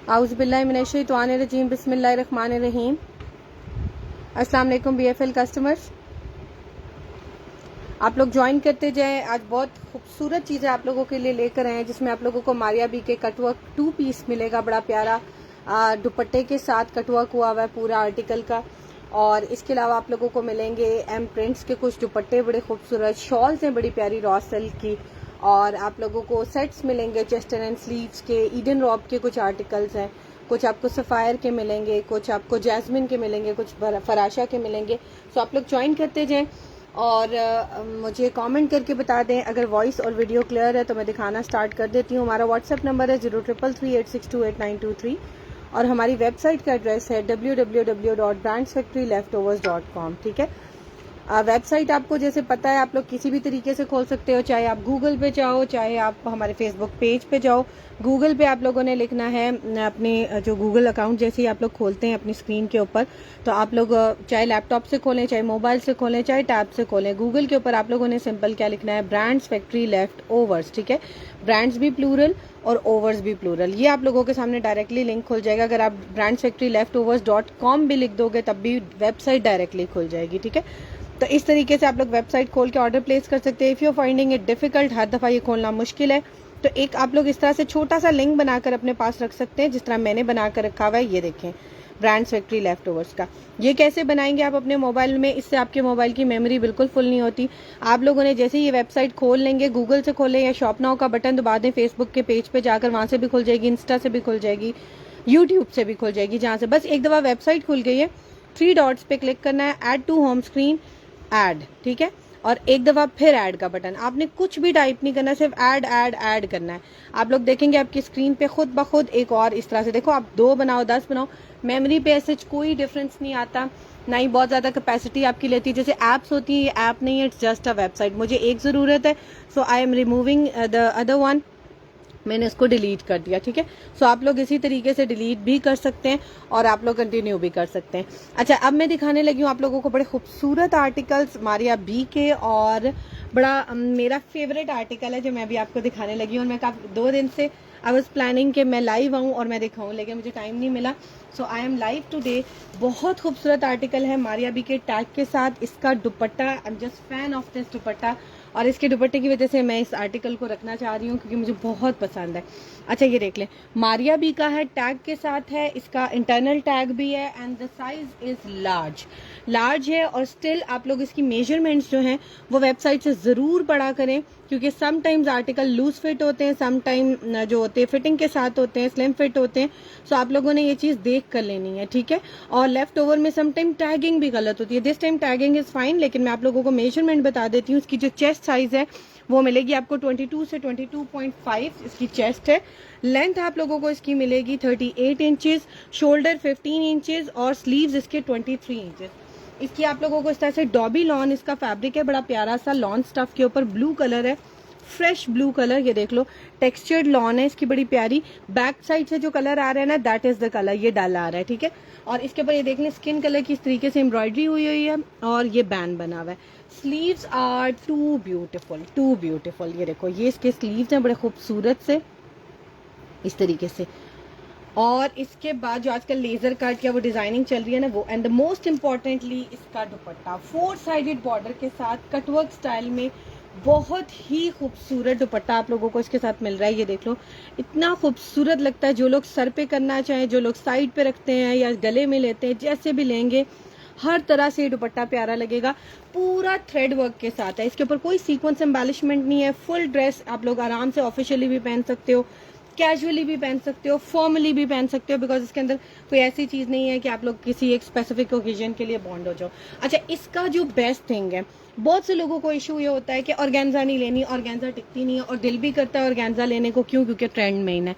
आउज़ुबिल्लाहिमिनश्शैतानिर्रजीम बिस्मिल्लाहिर्रहमानिर्रहीम। अस्सलाम वालेकुम BFL कस्टमर्स, आप लोग ज्वाइन करते जाएं। आज बहुत खूबसूरत चीज़ें आप लोगों के लिए लेकर आए हैं, जिसमें आप लोगों को मारिया बी के कटवर्क 2 पीस मिलेगा, बड़ा प्यारा दुपट्टे के साथ कटवर्क हुआ हुआ है पूरा आर्टिकल का। और इसके अलावा आप लोगों को मिलेंगे एम प्रिंट्स के कुछ दुपट्टे, बड़े खूबसूरत शॉल्स हैं बड़ी प्यारी रॉ सिल्क की। और आप लोगों को सेट्स मिलेंगे चेस्टन एंड स्लीव्स के, ईडन रॉब के कुछ आर्टिकल्स हैं, कुछ आपको सफ़ायर के मिलेंगे, कुछ आपको जैस्मिन के मिलेंगे, कुछ फराशा के मिलेंगे। सो आप लोग ज्वाइन करते जाएं और मुझे कमेंट करके बता दें। अगर वॉइस और वीडियो क्लियर है तो मैं दिखाना स्टार्ट कर देती हूँ। हमारा व्हाट्सएप नंबर है 0333862892 और हमारी वेबसाइट का एड्रेस है www.brandsfactoryleftovers.com। ठीक है, वेबसाइट आपको जैसे पता है, आप लोग किसी भी तरीके से खोल सकते हो, चाहे आप गूगल पे जाओ, चाहे आप हमारे फेसबुक पेज पे जाओ। गूगल पे आप लोगों ने लिखना है अपने जो गूगल अकाउंट जैसे ही आप लोग खोलते हैं अपनी स्क्रीन के ऊपर, तो आप लोग चाहे लैपटॉप से खोलें, चाहे मोबाइल से खोलें, चाहे टैब से खोलें, गूगल के ऊपर आप लोगों ने सिंपल क्या लिखना है, ब्रांड्स फैक्ट्री लेफ्ट ओवर्स। ठीक है, ब्रांड्स भी प्लूरल और ओवर्स भी प्लूरल, ये आप लोगों के सामने डायरेक्टली लिंक खुल जाएगा। अगर आप ब्रांड्स फैक्ट्री लेफ्ट ओवर्स.com भी लिख दोगे तब भी वेबसाइट डायरेक्टली खुल जाएगी। ठीक है, तो इस तरीके से आप लोग वेबसाइट खोल के ऑर्डर प्लेस कर सकते हैं। If you finding it difficult, हर दफ़ा ये खोलना मुश्किल है, तो एक आप लोग इस तरह से छोटा सा लिंक बनाकर अपने पास रख सकते हैं, जिस तरह मैंने बनाकर रखा हुआ है। ये देखें, ब्रांड्स फैक्ट्री लेफ्ट ओवर्स का। ये कैसे बनाएंगे आप अपने मोबाइल में, इससे आपके मोबाइल की मेमोरी बिल्कुल फुल नहीं होती। आप लोगों ने जैसे ही ये वेबसाइट खोल लेंगे, गूगल से खोलें या शॉप नाउ का बटन दबा दें, फेसबुक के पेज पे जाकर वहाँ से भी खुल जाएगी, इंस्टा से भी खुल जाएगी, यूट्यूब से भी खुल जाएगी। जहाँ से बस एक दफ़ा वेबसाइट खुल गई है, 3 डॉट्स पे क्लिक करना है, add to home screen, add. ठीक है, और एक दफा फिर ऐड का बटन, आपने कुछ भी टाइप नहीं करना, सिर्फ ऐड ऐड ऐड करना है। आप लोग देखेंगे आपकी स्क्रीन पे खुद ब खुद एक और इस तरह से, देखो आप 2 बनाओ 10 बनाओ, मेमोरी पे ऐसे कोई डिफरेंस नहीं आता, ना ही बहुत ज़्यादा कैपेसिटी आपकी लेती है। जैसे ऐप्स होती है, ये ऐप नहीं है, इट्स जस्ट अ वेबसाइट। मुझे एक ज़रूरत है, so I am removing the other one, मैंने इसको डिलीट कर दिया। ठीक है, सो आप लोग इसी तरीके से डिलीट भी कर सकते हैं और आप लोग कंटिन्यू भी कर सकते हैं। अच्छा, अब मैं दिखाने लगी हूँ आप लोगों को बड़े खूबसूरत आर्टिकल्स मारिया बी के, और बड़ा मेरा फेवरेट आर्टिकल है जो मैं भी आपको दिखाने लगी हूँ। और मैं काफ़ी 2 दिन से आई वॉज प्लानिंग कि मैं लाइव आऊँ और मैं दिखाऊँ, लेकिन मुझे टाइम नहीं मिला, सो आई एम लाइव टुडे। बहुत खूबसूरत आर्टिकल है मारिया बी के टैग के साथ। इसका दुपट्टा, I am just fan of this दुपट्टा, और इसके दुपट्टे की वजह से मैं इस आर्टिकल को रखना चाह रही हूँ क्योंकि मुझे बहुत पसंद है। अच्छा, ये देख लें, मारिया बी का है, टैग के साथ है, इसका इंटरनल टैग भी है, and the size is large है। और स्टिल आप लोग इसकी मेजरमेंट्स जो हैं वो वेबसाइट से ज़रूर पढ़ा करें, क्योंकि समटाइम्स आर्टिकल लूज फिट होते हैं, समटाइम जो होते हैं फिटिंग के साथ होते हैं, स्लिम फिट होते हैं। सो आप लोगों ने ये चीज़ देख कर लेनी है। ठीक है, और लेफ्ट ओवर में समटाइम टैगिंग भी गलत होती है। This time tagging is fine, लेकिन मैं आप लोगों को मेजरमेंट बता देती हूँ। इसकी जो चेस्ट साइज़ है वो मिलेगी आपको 22 से 22.5 इसकी चेस्ट है। लेंथ आप लोगों को इसकी मिलेगी 38 इंचेस, शोल्डर 15 इंचेस और स्लीव्स इसके 23 इंचेस। इसकी आप लोगों को इस तरह से डॉबी लॉन इसका फैब्रिक है, बड़ा प्यारा सा लॉन स्टफ के ऊपर ब्लू कलर है, फ्रेश ब्लू कलर। ये देख लो, टेक्सचर्ड लॉन है इसकी, बड़ी प्यारी। बैक साइड से जो कलर आ रहा है ना, दैट इज द कलर, ये डाला आ रहा है। ठीक है, और इसके ऊपर ये देख लें स्किन कलर की इस तरीके से एम्ब्रॉयडरी हुई हुई है और ये बैंड बना हुआ है। Sleeves are too beautiful. ये देखो, ये इसके स्लीव्स हैं बड़े खूबसूरत से इस तरीके से। और इसके बाद जो आजकल लेजर कट या वो डिजाइनिंग चल रही है ना वो, एंड द मोस्ट इम्पॉर्टेंटली इसका दुपट्टा 4 साइडेड बॉर्डर के साथ कटवर्क स्टाइल में, बहुत ही खूबसूरत दुपट्टा आप लोगों को इसके साथ मिल रहा है। ये देख लो, इतना खूबसूरत लगता है। जो लोग सर पे करना चाहें, जो लोग साइड पे रखते हैं या गले में लेते हैं, जैसे भी लेंगे, हर तरह से ये दुपट्टा प्यारा लगेगा। पूरा थ्रेड वर्क के साथ है, इसके ऊपर कोई सीक्वेंस एम्बेलिशमेंट नहीं है। फुल ड्रेस आप लोग आराम से ऑफिशियली भी पहन सकते हो, कैजुअली भी पहन सकते हो, फॉर्मली भी पहन सकते हो, बिकॉज इसके अंदर कोई ऐसी चीज़ नहीं है कि आप लोग किसी एक स्पेसिफिक ओकेजन के लिए बॉन्ड हो जाओ। अच्छा, इसका जो बेस्ट थिंग है, बहुत से लोगों को इशू ये होता है कि ऑर्गेन्जा नहीं लेनी, ऑर्गेन्जा टिकती नहीं है, और दिल भी करता है ऑर्गेन्जा लेने को, क्यों? क्योंकि ट्रेंड में इन है।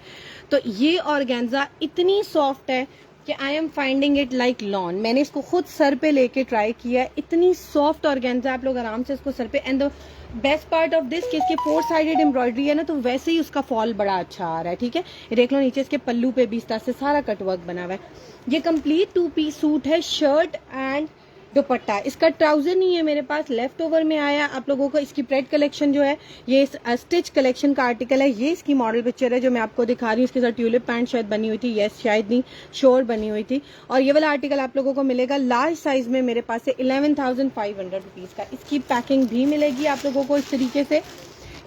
तो ये ऑर्गेन्जा इतनी सॉफ्ट है कि I am finding it like lawn. मैंने इसको खुद सर पे लेके ट्राई किया है, इतनी सॉफ्ट ऑर्गेन्जा, आप लोग आराम से इसको सर पे। And the best part of this कि इसके 4 साइडेड एम्ब्रॉयडरी है ना, तो वैसे ही उसका फॉल बड़ा अच्छा आ रहा है। ठीक है, ये देख लो, नीचे इसके पल्लू पे भी इस तरह से सारा कटवर्क बना हुआ है। ये कंप्लीट 2 पीस सूट है, शर्ट एंड दुपट्टा, इसका ट्राउजर नहीं है मेरे पास, लेफ्ट ओवर में आया आप लोगों को। इसकी प्रेड कलेक्शन जो है ये स्टिच कलेक्शन का आर्टिकल है। ये इसकी मॉडल पिक्चर है जो मैं आपको दिखा रही हूँ। इसके साथ ट्यूलिप पैंट शायद बनी हुई थी, यस शायद नहीं, श्योर बनी हुई थी। और ये वाला आर्टिकल आप लोगों को मिलेगा लार्ज साइज में मेरे पास से 11,500 रुपीज का। इसकी पैकिंग भी मिलेगी आप लोगों को इस तरीके से,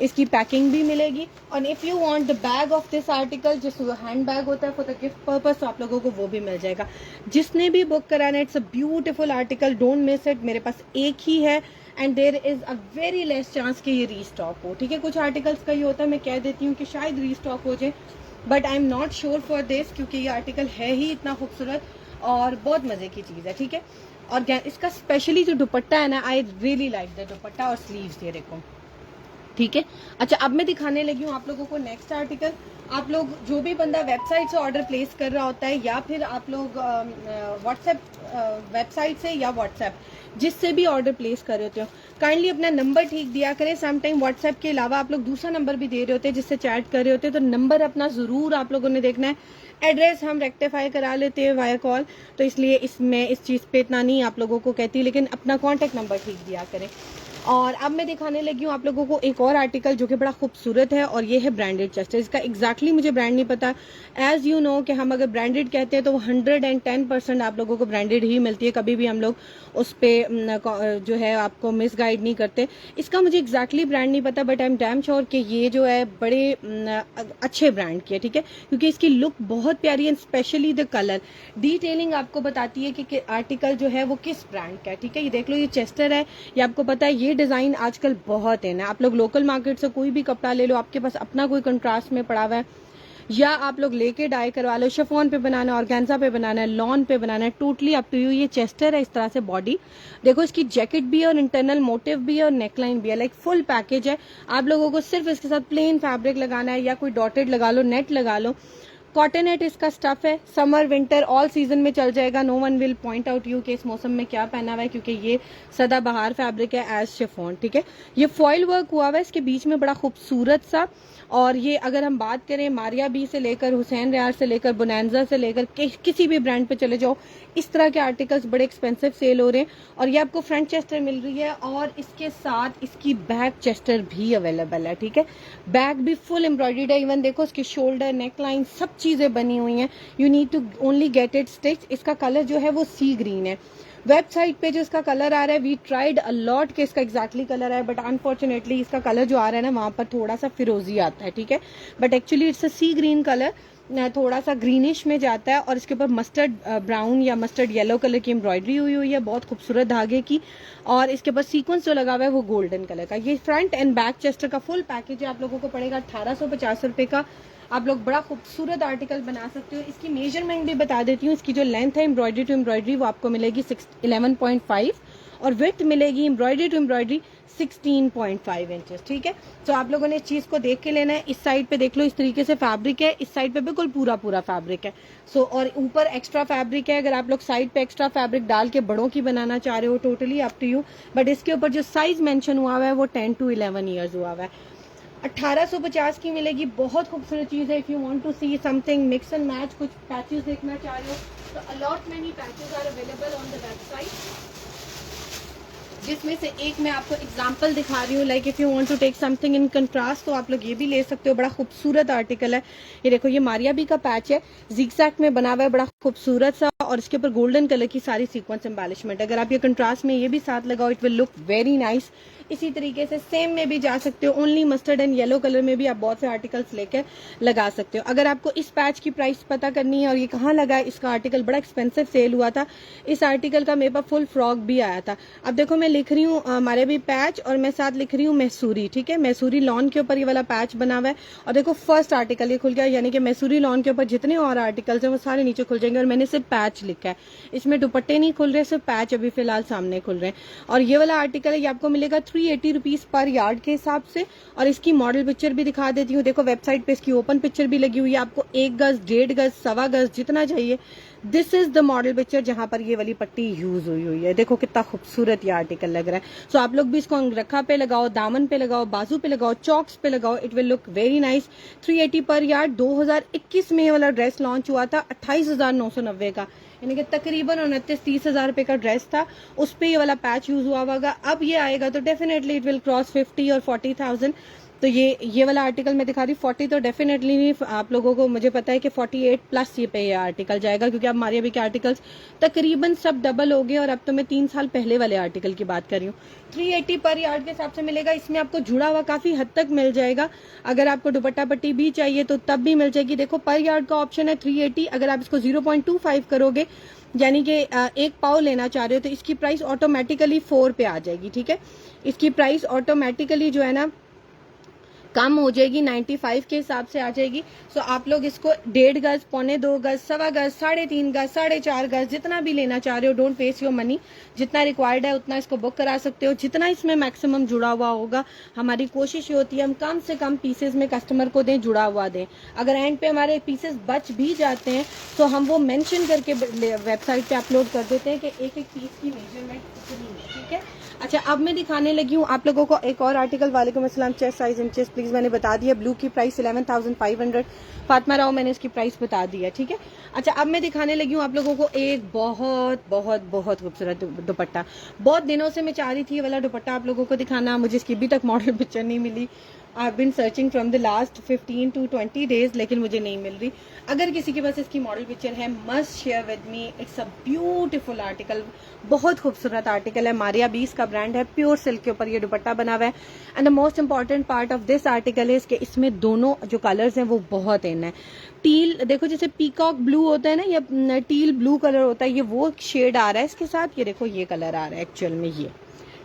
इसकी पैकिंग भी मिलेगी। और if you want the bag of this article, जिस हैंड बैग होता है फॉर द गिफ्ट पर्पस, तो आप लोगों को वो भी मिल जाएगा। जिसने भी बुक कराना है, it's a beautiful article, don't miss it. मेरे पास एक ही है and there is a very less chance कि ये रीस्टॉक हो, ठीक है। कुछ आर्टिकल्स का ये होता है, मैं कह देती हूँ कि शायद रीस्टॉक हो जाए, but I am not sure for this, क्योंकि ये आर्टिकल है ही इतना खूबसूरत और बहुत मजे की चीज है, ठीक है। और इसका स्पेशली जो दुपट्टा है ना, आई रियली लाइक द दुपट्टा और स्लीव्स, ये देखो, ठीक है। अच्छा, अब मैं दिखाने लगी हूँ आप लोगों को नेक्स्ट आर्टिकल। आप लोग जो भी बंदा वेबसाइट से ऑर्डर प्लेस कर रहा होता है, या फिर आप लोग व्हाट्सएप वेबसाइट से या व्हाट्सएप जिससे भी ऑर्डर प्लेस कर रहे होते हो, काइंडली अपना नंबर ठीक दिया करें। सम टाइम व्हाट्सएप के अलावा आप लोग दूसरा नंबर भी दे रहे होते हैं जिससे चैट कर रहे होते हैं, तो नंबर अपना जरूर आप लोगों ने देखना है। एड्रेस हम रेक्टिफाई करा लेते हैं वाया कॉल, तो इसलिए इसमें इस चीज़ पे इतना नहीं आप लोगों को कहती, लेकिन अपना कॉन्टैक्ट नंबर ठीक दिया करें। और अब मैं दिखाने लगी हूँ आप लोगों को एक और आर्टिकल जो कि बड़ा खूबसूरत है, और ये है ब्रांडेड चेस्टर। इसका एग्जैक्टली मुझे ब्रांड नहीं पता। एज यू नो कि हम अगर ब्रांडेड कहते हैं तो वो 110% आप लोगों को ब्रांडेड ही मिलती है, कभी भी हम लोग उस पर जो है आपको मिस गाइड नहीं करते। इसका मुझे एग्जैक्टली ब्रांड नहीं पता, but I am damn sure कि ये जो है बड़े अच्छे ब्रांड की है, ठीक है, क्योंकि इसकी लुक बहुत प्यारी है, स्पेशली द कलर डिटेलिंग आपको बताती है कि आर्टिकल जो है वो किस ब्रांड का है, ठीक है। ये देख लो, ये चेस्टर है, ये आपको पता है ये डिजाइन आजकल बहुत है ना। आप लोग लोकल मार्केट से कोई भी कपड़ा ले लो, आपके पास अपना कोई कंट्रास्ट में पड़ा हुआ है, या आप लोग लेके डाई करवा लो, शिफॉन पे बनाना है, ऑर्गेन्जा पे बनाना है, लॉन पे बनाना है, टोटली अप टू यू। ये चेस्टर है इस तरह से, बॉडी देखो, इसकी जैकेट भी है और इंटरनल मोटिव भी है और नेकलाइन भी है, लाइक फुल पैकेज है। आप लोगों को सिर्फ इसके साथ प्लेन फैब्रिक लगाना है, या कोई डॉटेड लगा लो, नेट लगा लो। कॉटन नेट इसका स्टफ है, समर विंटर ऑल सीजन में चल जाएगा। No one will point out you कि इस मौसम में क्या पहना हुआ है, क्योंकि ये सदाबहार फैब्रिक है एज शिफॉन, ठीक है। ये फॉइल वर्क हुआ हुआ है इसके बीच में बड़ा खूबसूरत सा। और ये अगर हम बात करें मारिया बी से लेकर, हुसैन रियाज से लेकर, बोनांजा से लेकर, किसी भी ब्रांड पे चले जाओ, इस तरह के आर्टिकल्स बड़े एक्सपेंसिव सेल हो रहे हैं। और ये आपको फ्रंट चेस्टर मिल रही है, और इसके साथ इसकी बैक चेस्टर भी अवेलेबल है, ठीक है। बैक भी फुल एम्ब्रॉयडर्ड है, इवन देखो इसकी शोल्डर, नेकलाइन, सब चीजें बनी हुई हैं। You need to only get it stitch. इसका कलर जो है वो सी ग्रीन है। वेबसाइट पे जो इसका कलर आ रहा है, वी ट्राइड अ लॉट के इसका एग्जैक्टली कलर है, बट अनफॉर्चुनेटली इसका कलर जो आ रहा है ना, वहां पर थोड़ा सा फिरोजी आता है, ठीक है। But actually it's a sea green colour, थोड़ा सा ग्रीनिश में जाता है, और इसके ऊपर मस्टर्ड ब्राउन या मस्टर्ड येलो कलर की एम्ब्रॉयडरी हुई है, बहुत खूबसूरत धागे की। और इसके ऊपर सीक्वेंस जो लगा हुआ है वो गोल्डन कलर का। ये फ्रंट एंड बैक चेस्टर का फुल पैकेज है, आप लोगों को पड़ेगा 1850 रुपए का। आप लोग बड़ा खूबसूरत आर्टिकल बना सकते हो। इसकी मेजरमेंट भी बता देती हूँ। इसकी जो लेंथ है एम्ब्रॉयडरी टू एम्ब्रॉयडरी वो आपको मिलेगी 11.5, और विड्थ मिलेगी एम्ब्रॉयडरी टू एम्ब्रॉयडरी 16.5 इंचेस, ठीक है। तो आप लोगों ने इस चीज को देख के लेना है। इस साइड पे देख लो, इस तरीके से फैब्रिक है, इस साइड पे बिल्कुल पूरा पूरा फैब्रिक है। सो और ऊपर एक्स्ट्रा फैब्रिक है। अगर आप लोग साइड पे एक्स्ट्रा फैब्रिक डाल के बड़ों की बनाना चाह रहे हो, totally up to you. But इसके ऊपर जो साइज मेंशन हुआ हुआ है वो 10 to 11 ईयर्स हुआ हुआ है। 1850 की मिलेगी, बहुत खूबसूरत चीज है। If you want to see something mix and match, कुछ पैचेस देखना चाह रहे हो, तो a lot many patches are available on the website, जिसमें से एक मैं आपको एग्जांपल दिखा रही हूँ। Like if you want to take something in contrast, तो आप लोग ये भी ले सकते हो। बड़ा खूबसूरत आर्टिकल है। ये देखो, ये मारिया बी का पैच है, जिगजैग में बना हुआ है, बड़ा खूबसूरत सा, और इसके ऊपर गोल्डन कलर की सारी सीक्वेंस एम्बेलिशमेंट। अगर आप ये कंट्रास्ट में ये भी साथ लगाओ, it will look very nice. इसी तरीके से सेम में भी जा सकते हो, only mustard and yellow colour में भी आप बहुत से आर्टिकल्स लेकर लगा सकते हो। अगर आपको इस पैच की प्राइस पता करनी है और ये कहाँ लगा है, इसका आर्टिकल बड़ा एक्सपेंसिव सेल हुआ था। इस आर्टिकल का मेरे पास फुल फ्रॉक भी आया था। अब देखो, मैं लिख रही हूँ हमारे भी पैच, और मैं साथ लिख रही हूँ मैसूरी, ठीक है। मैसूरी लॉन के ऊपर ये वाला पैच बना हुआ है, और देखो फर्स्ट आर्टिकल ये खुल गया, यानी कि मैसूरी लॉन के ऊपर जितने और आर्टिकल्स हैं वो सारे नीचे खुल जाएंगे। और मैंने सिर्फ पैच लिखा है, इसमें दुपट्टे नहीं खुल रहे, सिर्फ पैच अभी फिलहाल सामने खुल रहे हैं। और ये वाला आर्टिकल है, ये आपको मिलेगा 380 रुपीज पर यार्ड के हिसाब से। और इसकी मॉडल पिक्चर भी दिखा देती हूँ। देखो, वेबसाइट पे इसकी ओपन पिक्चर भी लगी हुई है। आपको 1 गज, 1.5 गज, 1.25 गज जितना चाहिए, this is the model picture जहां पर ये वाली पट्टी यूज हुई है। देखो कितना खूबसूरत ये आर्टिकल लग रहा है। सो आप लोग भी इसको अंगरखा पे लगाओ, दामन पे लगाओ, बाजू पे लगाओ, चॉक्स पे लगाओ, it will look very nice. 380 पर यार्ड। 2021 में ये वाला ड्रेस लॉन्च हुआ था 28,990 का। यानी कि तकरीबन 29-30 हज़ार रुपये का ड्रेस था, उस पर ये वाला पैच यूज़ हुआ होगा। अब ये आएगा तो डेफिनेटली इट विल क्रॉस 50 और 40,000। तो ये वाला आर्टिकल मैं दिखा रही 40 तो डेफिनेटली नहीं, आप लोगों को मुझे पता है कि 48 प्लस ये पे ये आर्टिकल जाएगा, क्योंकि अब मारिया बी के आर्टिकल्स तकरीबन सब डबल हो गए। और अब तो मैं 3 साल पहले वाले आर्टिकल की बात कर रही हूँ। 380 पर यार्ड के हिसाब से मिलेगा। इसमें आपको जुड़ा हुआ काफ़ी हद तक मिल जाएगा। अगर आपको दुपट्टा पट्टी भी चाहिए तो तब भी मिल जाएगी। देखो पर यार्ड का ऑप्शन है 380। अगर आप इसको 0.25 करोगे, यानी कि एक पाव लेना चाह रहे हो, तो इसकी प्राइस ऑटोमेटिकली 4 पे आ जाएगी। ठीक है, इसकी प्राइस ऑटोमेटिकली जो है ना कम हो जाएगी, 95 के हिसाब से आ जाएगी। सो आप लोग इसको 1.5 गज, 1.25 गज, 1.25 गज, 3.5 गज, 4.5 गज, जितना भी लेना चाह रहे हो, डोंट वेस्ट योर मनी। जितना रिक्वायर्ड है उतना इसको बुक करा सकते हो, जितना इसमें मैक्सिमम जुड़ा हुआ होगा। हमारी कोशिश ये होती है हम कम से कम पीसेज में कस्टमर को दें, जुड़ा हुआ दें। अगर एंड पे हमारे पीसेज बच भी जाते हैं तो हम वो मेंशन करके वेबसाइट पे अपलोड कर देते हैं कि एक एक पीस की मेजरमेंट कितनी है। ठीक है, अच्छा अब मैं दिखाने लगी हूँ आप लोगों को एक और आर्टिकल। वालेकुम अस्सलाम। चेस्ट साइज इंचेस प्लीज मैंने बता दिया। ब्लू की प्राइस 11,500। फातिमा राव मैंने इसकी प्राइस बता दी है। ठीक है, अच्छा अब मैं दिखाने लगी हूँ आप लोगों को एक बहुत बहुत बहुत खूबसूरत दुपट्टा। बहुत दिनों से मैं चाह रही थी ये वाला दुपट्टा आप लोगों को दिखाना, मुझे इसकी अभी तक मॉडल पिक्चर नहीं मिली। I have been searching from the last 15 to 20 days, लेकिन मुझे नहीं मिल रही। अगर किसी के पास इसकी मॉडल पिक्चर है, must share with me. It's a beautiful article, बहुत खूबसूरत आर्टिकल है। मारिया बीस का ब्रांड है, प्योर सिल्क के ऊपर ये दुपट्टा बना हुआ है। And the most important part of this article is कि इसमें दोनों जो कलर्स हैं वो बहुत इन है। टील देखो, जैसे पीकॉक ब्लू होता है ना, या टील ब्लू कलर होता है, ये वो शेड आ रहा है इसके साथ। ये देखो ये कलर आ रहा है एक्चुअल में ये।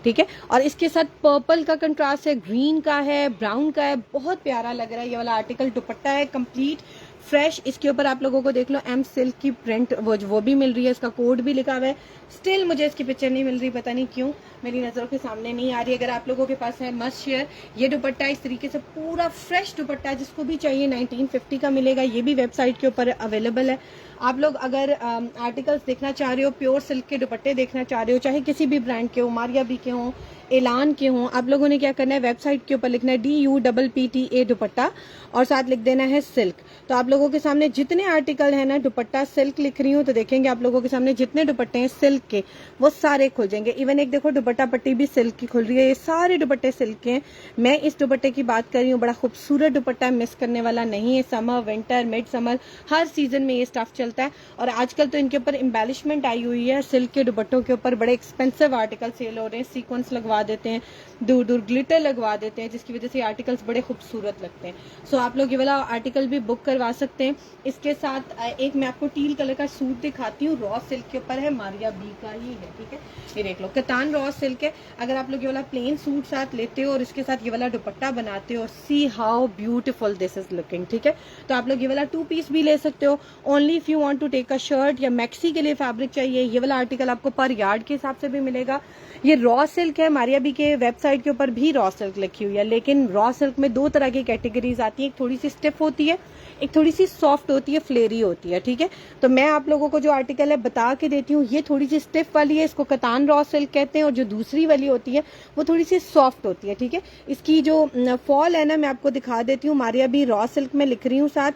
ठीक है, और इसके साथ पर्पल का कंट्रास्ट है, ग्रीन का है, ब्राउन का है। बहुत प्यारा लग रहा है ये वाला आर्टिकल। दुपट्टा है कंप्लीट फ्रेश। इसके ऊपर आप लोगों को देख लो एम सिल्क की प्रिंट वो भी मिल रही है, इसका कोड भी लिखा हुआ है। स्टिल मुझे इसकी पिक्चर नहीं मिल रही, पता नहीं क्यों मेरी नजरों के सामने नहीं आ रही। अगर आप लोगों के पास है मस्ट शेयर। ये दुपट्टा इस तरीके से पूरा फ्रेश दुपट्टा, जिसको भी चाहिए 1950 का मिलेगा। ये भी वेबसाइट के ऊपर अवेलेबल है। आप लोग अगर आर्टिकल्स देखना चाह रहे हो, प्योर सिल्क के दुपट्टे देखना चाह रहे हो, चाहे किसी भी ब्रांड के हो, मारिया बी के हो, एलान के हों, आप लोगों ने क्या करना है, वेबसाइट के ऊपर लिखना है DUPPTA दुपट्टा और साथ लिख देना है सिल्क। तो आप लोगों के सामने जितने आर्टिकल है ना, दुपट्टा सिल्क लिख रही हूँ तो देखेंगे आप लोगों के सामने जितने दुपट्टे हैं सिल्क के वो सारे खुल जाएंगे। इवन एक देखो दुपट्टा पट्टी भी सिल्क की खुल रही है। ये सारे दुपट्टे सिल्क के हैं। मैं इस दुपट्टे की बात कर रही हूँ, बड़ा खूबसूरत दुपट्टा, मिस करने वाला नहीं है। समर, विंटर, मिड समर, हर सीजन में ये स्टफ चलता है। और आजकल तो इनके ऊपर एम्बेलिशमेंट आई हुई है। सिल्क के दुपट्टों के ऊपर बड़े एक्सपेंसिव आर्टिकल सेल हो रहे हैं, सीक्वेंस लगवा देते हैं, दूर दूर ग्लिटर लगवा देते हैं, जिसकी वजह से आर्टिकल्स बड़े खूबसूरत लगते हैं। सो आप लोग ये वाला आर्टिकल भी बुक करवा सकते हैं। इसके साथ एक मैं आपको टील कलर का सूट दिखाती हूँ, रॉ सिल्क के ऊपर है, मारिया बी का ही है। ठीक है, ये देख लो, कतान रॉ सिल्क है। अगर आप लोग ये वाला प्लेन सूट साथ लेते हो और इसके साथ ये वाला दुपट्टा बनाते हो, see how beautiful this is looking. ठीक है, तो आप लोग ये वाला 2 पीस भी ले सकते हो। Only if you want to take a shirt या मैक्सी के लिए फैब्रिक चाहिए, ये वाला आर्टिकल आपको पर यार्ड के हिसाब से भी मिलेगा। ये रॉ सिल्क है, मारिया बी के वेबसाइट के ऊपर भी रॉ सिल्क लिखी हुई है। लेकिन रॉ सिल्क में 2 तरह की कैटेगरीज आती है, एक थोड़ी सी स्टिफ होती है, एक थोड़ी सी सॉफ्ट होती है, फ्लेरी होती है। ठीक है, तो मैं आप लोगों को जो आर्टिकल है बता के देती हूँ। ये थोड़ी सी स्टिफ वाली है, इसको कतान रॉ सिल्क कहते हैं, और जो दूसरी वाली होती है वो थोड़ी सी सॉफ्ट होती है। ठीक है, इसकी जो फॉल है ना, मैं आपको दिखा देती हूँ। मारिया बी रॉ सिल्क में लिख रही हूँ साथ।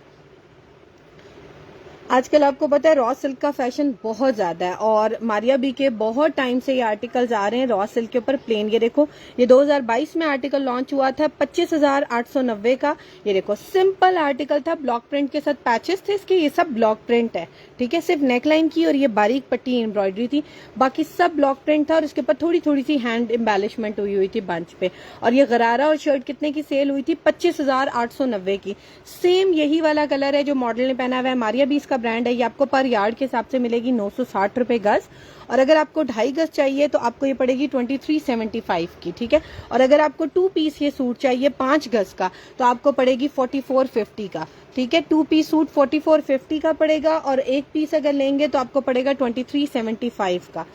आजकल आपको पता है रॉ सिल्क का फैशन बहुत ज्यादा है, और मारिया बी के बहुत टाइम से ये आर्टिकल्स आ रहे हैं रॉ सिल्क के ऊपर प्लेन। ये देखो, ये 2022 में आर्टिकल लॉन्च हुआ था 25,890 का। ये देखो सिंपल आर्टिकल था, ब्लॉक प्रिंट के साथ पैचेस थे इसके। ये सब ब्लॉक प्रिंट है। ठीक है, सिर्फ नेकलाइन की और ये बारीक पट्टी एम्ब्रॉयडरी थी, बाकी सब ब्लॉक प्रिंट था। और इसके ऊपर थोड़ी थोड़ी सी हैंड एम्बेलिशमेंट हुई थी बंच पे। और ये गरारा और शर्ट कितने की सेल हुई थी, 25,890 की। सेम यही वाला कलर है जो मॉडल ने पहना हुआ है, मारिया बी इसका ब्रांड है। ये आपको पर यार्ड के हिसाब से मिलेगी 960 रुपए गज। और अगर आपको 2.5 गज चाहिए तो आपको ये पड़ेगी 2375 की। ठीक है, और अगर आपको 2 पीस ये सूट चाहिए 5 गज का तो आपको पड़ेगी 4450 का। ठीक है, 2 पीस सूट 4450 का पड़ेगा, और 1 पीस अगर लेंगे तो आपको पड़ेगा 2375 का।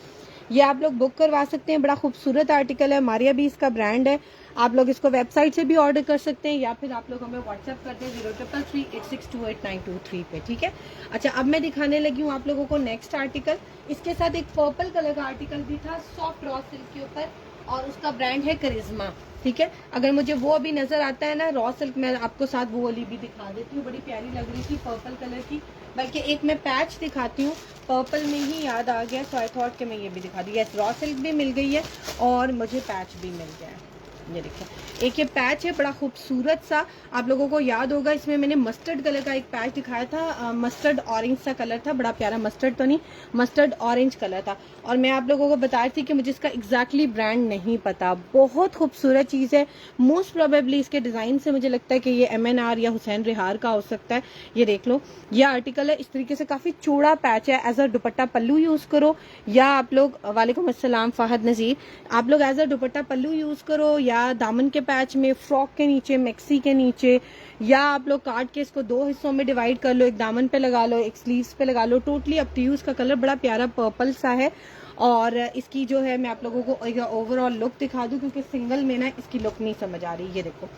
ये आप लोग बुक करवा सकते हैं, बड़ा खूबसूरत आर्टिकल है, मारिया बी इसका ब्रांड है। आप लोग इसको वेबसाइट से भी ऑर्डर कर सकते हैं, या फिर आप लोग हमें व्हाट्सएप कर दें 0333862892 पे। ठीक है, अच्छा अब मैं दिखाने लगी हूँ आप लोगों को नेक्स्ट आर्टिकल। इसके साथ एक पर्पल कलर का आर्टिकल भी था, सॉफ्ट रॉ सिल्क के ऊपर, और उसका ब्रांड है करिश्मा। ठीक है, अगर मुझे वो अभी नजर आता है ना रॉ सिल्क, मैं आपको साथ वो वाली भी दिखा देती हूँ, बड़ी प्यारी लग रही थी पर्पल कलर की। बल्कि एक मैं पैच दिखाती हूँ, पर्पल में ही याद आ गया, सो आई थॉट कि मैं ये भी दिखा दी। यस, रॉ सिल्क भी मिल गई है और मुझे पैच भी मिल गया है। ये देखिए, एक ये पैच है बड़ा खूबसूरत सा, आप लोगों को याद होगा इसमें मैंने मस्टर्ड कलर का एक पैच दिखाया था, मस्टर्ड ऑरेंज सा कलर था, बड़ा प्यारा, मस्टर्ड तो नहीं, मस्टर्ड ऑरेंज कलर था। और मैं आप लोगों को बता रही थी कि मुझे इसका एग्जैक्टली ब्रांड नहीं पता। बहुत खूबसूरत चीज़ है, मोस्ट प्रोबेबली इसके डिज़ाइन से मुझे लगता है कि ये MNR या हुसैन रिहार का हो सकता है। ये देख लो, ये आर्टिकल है, इस तरीके से काफ़ी चौड़ा पैच है, as a dupatta pallu use करो, या आप लोग, वालेकुम अस्सलाम फहद नज़ीर, आप लोग as a dupatta pallu use करो, या दामन के पैच में, फ्रॉक के नीचे, मैक्सी के नीचे, या आप लोग काट के इसको 2 हिस्सों में डिवाइड कर लो, एक दामन पे लगा लो, एक स्लीव्स पे लगा लो, टोटली अप टू यू। इसका कलर बड़ा प्यारा पर्पल सा है। और इसकी जो है मैं आप लोगों को ओवरऑल लुक दिखा दूं, क्योंकि सिंगल में ना इसकी लुक नहीं समझ आ रही। ये देखो,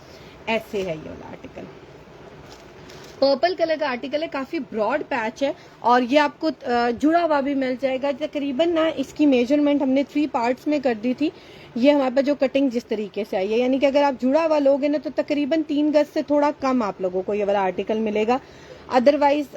ऐसे है ये वाला आर्टिकल, पर्पल कलर का आर्टिकल है, काफी ब्रॉड पैच है और ये आपको जुड़ा हुआ भी मिल जाएगा। तकरीबन ना इसकी मेजरमेंट हमने 3 पार्ट्स में कर दी थी। ये हमारे पास जो कटिंग जिस तरीके से आई है, यानी कि अगर आप जुड़ा हुआ लोगे ना तो तकरीबन 3 गज से थोड़ा कम आप लोगों को ये वाला आर्टिकल मिलेगा। अदरवाइज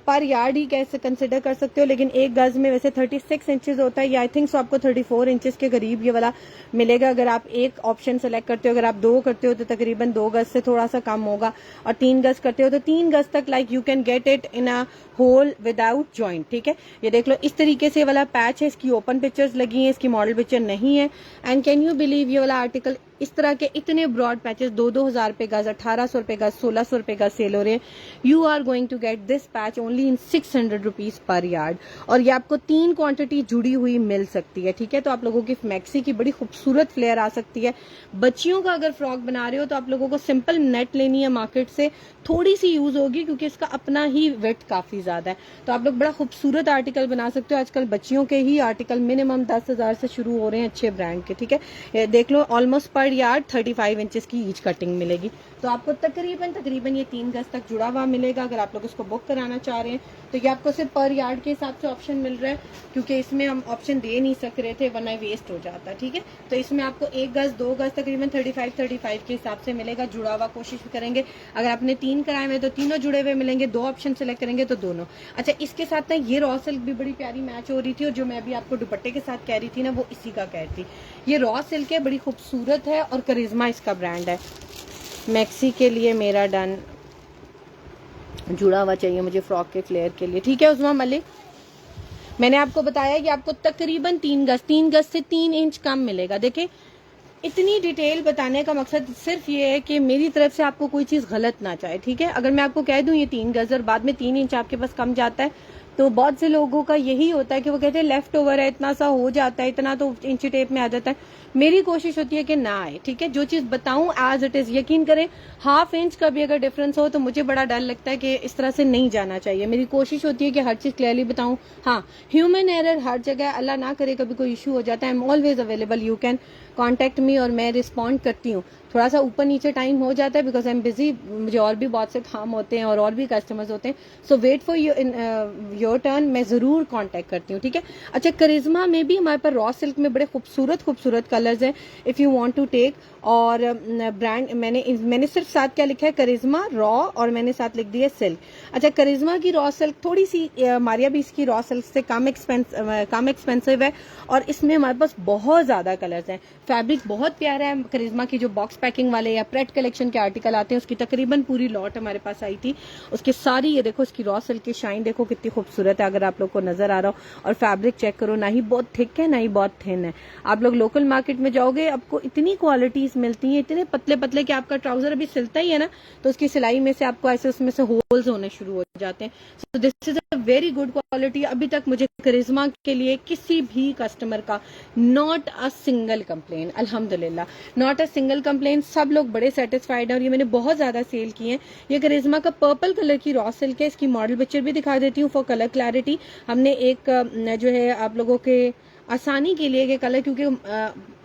पर यार्ड ही कैसे कंसिडर कर सकते हो, लेकिन एक गज में वैसे 36 इंचेस होता है, या आई थिंक सो आपको 34 इंचेस के करीब ये वाला मिलेगा अगर आप एक ऑप्शन सेलेक्ट करते हो। अगर आप 2 करते हो तो तकरीबन 2 गज से थोड़ा सा कम होगा, और 3 गज करते हो तो 3 गज तक like you can get it in a whole without joint. ठीक है, ये देख लो, इस तरीके से वाला पैच है, इसकी ओपन पिक्चर्स लगी हैं, इसकी मॉडल पिक्चर नहीं है। एंड कैन यू बिलीव ये वाला आर्टिकल इस तरह के इतने ब्रॉड पैचेस 2-2 हजार रुपए गज, 1800 रुपए गज, 1600 रुपए गज सेल हो रहे हैं। You are going to get this patch only in 600 rupees per yard, और ये आपको 3 क्वांटिटी जुड़ी हुई मिल सकती है। ठीक है, तो आप लोगों की मैक्सी की बड़ी खूबसूरत फ्लेयर आ सकती है। बच्चियों का अगर फ्रॉक बना रहे हो तो आप लोगों को सिंपल नेट लेनी है मार्केट से, थोड़ी सी यूज होगी क्योंकि इसका अपना ही वेट काफी ज्यादा है, तो आप लोग बड़ा खूबसूरत आर्टिकल बना सकते हो। आजकल बच्चियों के ही आर्टिकल मिनिमम 10,000 से शुरू हो रहे हैं अच्छे ब्रांड के। ठीक है, ये देख लो, ऑलमोस्ट पर यार्ड 35 इंचेस की ईच कटिंग मिलेगी, तो आपको तकरीबन ये 3 गज तक जुड़ा हुआ मिलेगा। अगर आप लोग इसको बुक कराना चाह रहे हैं तो ये आपको सिर्फ पर यार्ड के हिसाब से ऑप्शन मिल रहा है, क्योंकि इसमें हम ऑप्शन दे नहीं सक रहे थे वरना वेस्ट हो जाता। ठीक है, तो इसमें आपको 1 गज 2 गज तकरीबन 35 के हिसाब से मिलेगा जुड़ा हुआ। कोशिश करेंगे अगर आपने 3 कराए हुए तो तीनों जुड़े हुए मिलेंगे, 2 ऑप्शन सेलेक्ट करेंगे तो दोनों। अच्छा, इसके साथ ना ये रॉ सिल्क भी बड़ी प्यारी मैच हो रही थी, और जो मैं अभी आपको दुपट्टे के साथ कह रही थी ना वो इसी का कह रही थी। ये रॉ सिल्क है, बड़ी खूबसूरत है और करिश्मा इसका ब्रांड है। मैक्सी के लिए मेरा डन, जुड़ा हुआ चाहिए मुझे फ्रॉक के फ्लेयर के लिए। ठीक है उस्मा मलिक, मैंने आपको बताया कि आपको तकरीबन 3 गज से 3 इंच कम मिलेगा। देखिए, इतनी डिटेल बताने का मकसद सिर्फ ये है कि मेरी तरफ से आपको कोई चीज गलत ना चाहे। ठीक है, अगर मैं आपको कह दूं ये 3 गज और बाद में 3 इंच आपके पास कम जाता है, तो बहुत से लोगों का यही होता है कि वो कहते हैं लेफ्ट ओवर है, इतना सा हो जाता है, इतना तो इंची टेप में आ जाता है। मेरी कोशिश होती है कि ना आए। ठीक है, जो चीज बताऊं एज इट इज, यकीन करें ½ इंच का भी अगर डिफरेंस हो तो मुझे बड़ा डर लगता है कि इस तरह से नहीं जाना चाहिए। मेरी कोशिश होती है कि हर चीज क्लियरली बताऊं। हाँ, ह्यूमन एरर हर जगह, अल्लाह ना करे कभी कोई इशू हो जाता है। I am always available, you can contact me, और मैं रिस्पॉन्ड करती हूँ। थोड़ा सा ऊपर नीचे टाइम हो जाता है बिकॉज आई एम बिजी, मुझे और भी बहुत से काम होते हैं और भी कस्टमर्स होते हैं, सो वेट फॉर योर टर्न, मैं जरूर कांटेक्ट करती हूँ। ठीक है, अच्छा, करिश्मा में भी हमारे पास रॉ सिल्क में बड़े खूबसूरत कलर्स हैं if you want to take. और ब्रांड मैंने सिर्फ साथ क्या लिखा है, करिश्मा रॉ, और मैंने साथ लिख दिया सिल्क। अच्छा, करिश्मा की रॉ सिल्क थोड़ी सी मारिया भी इसकी रॉ सिल्क से कम एक्सपेंसिव है, और इसमें हमारे पास बहुत ज्यादा कलर्स हैं। फैब्रिक बहुत प्यारा है करिश्मा की, जो बॉक्स पैकिंग वाले या प्रेट कलेक्शन के आर्टिकल आते हैं उसकी तकरीबन पूरी लॉट हमारे पास आई थी। उसकी सारी, ये देखो इसकी रॉ सिल्क की शाइन देखो कितनी खूबसूरत है, अगर आप लोग को नजर आ रहा हो। और फैब्रिक चेक करो, ना ही बहुत थिक है ना ही बहुत थिन है। आप लोग लोकल मार्केट में जाओगे आपको इतनी क्वालिटीज मिलती हैं, इतने पतले पतले कि आपका ट्राउजर अभी सिलता ही है ना तो उसकी सिलाई में से आपको ऐसे उसमें से होल्स होने शुरू हो जाते हैं। So this is a very good quality. अभी तक मुझे करिश्मा के लिए किसी भी कस्टमर का नॉट अ सिंगल कंप्लेन, अल्हम्दुलिल्लाह नॉट अ सिंगल कंप्लेन, सब लोग बड़े सेटिस्फाइड हैं और ये मैंने बहुत ज्यादा सेल किए हैं। ये करिश्मा का पर्पल कलर की रॉ सिल्क है, इसकी मॉडल पिक्चर भी दिखा देती हूँ फॉर कलर क्लैरिटी। हमने एक जो है आप लोगों के आसानी के लिए ये कलर, क्योंकि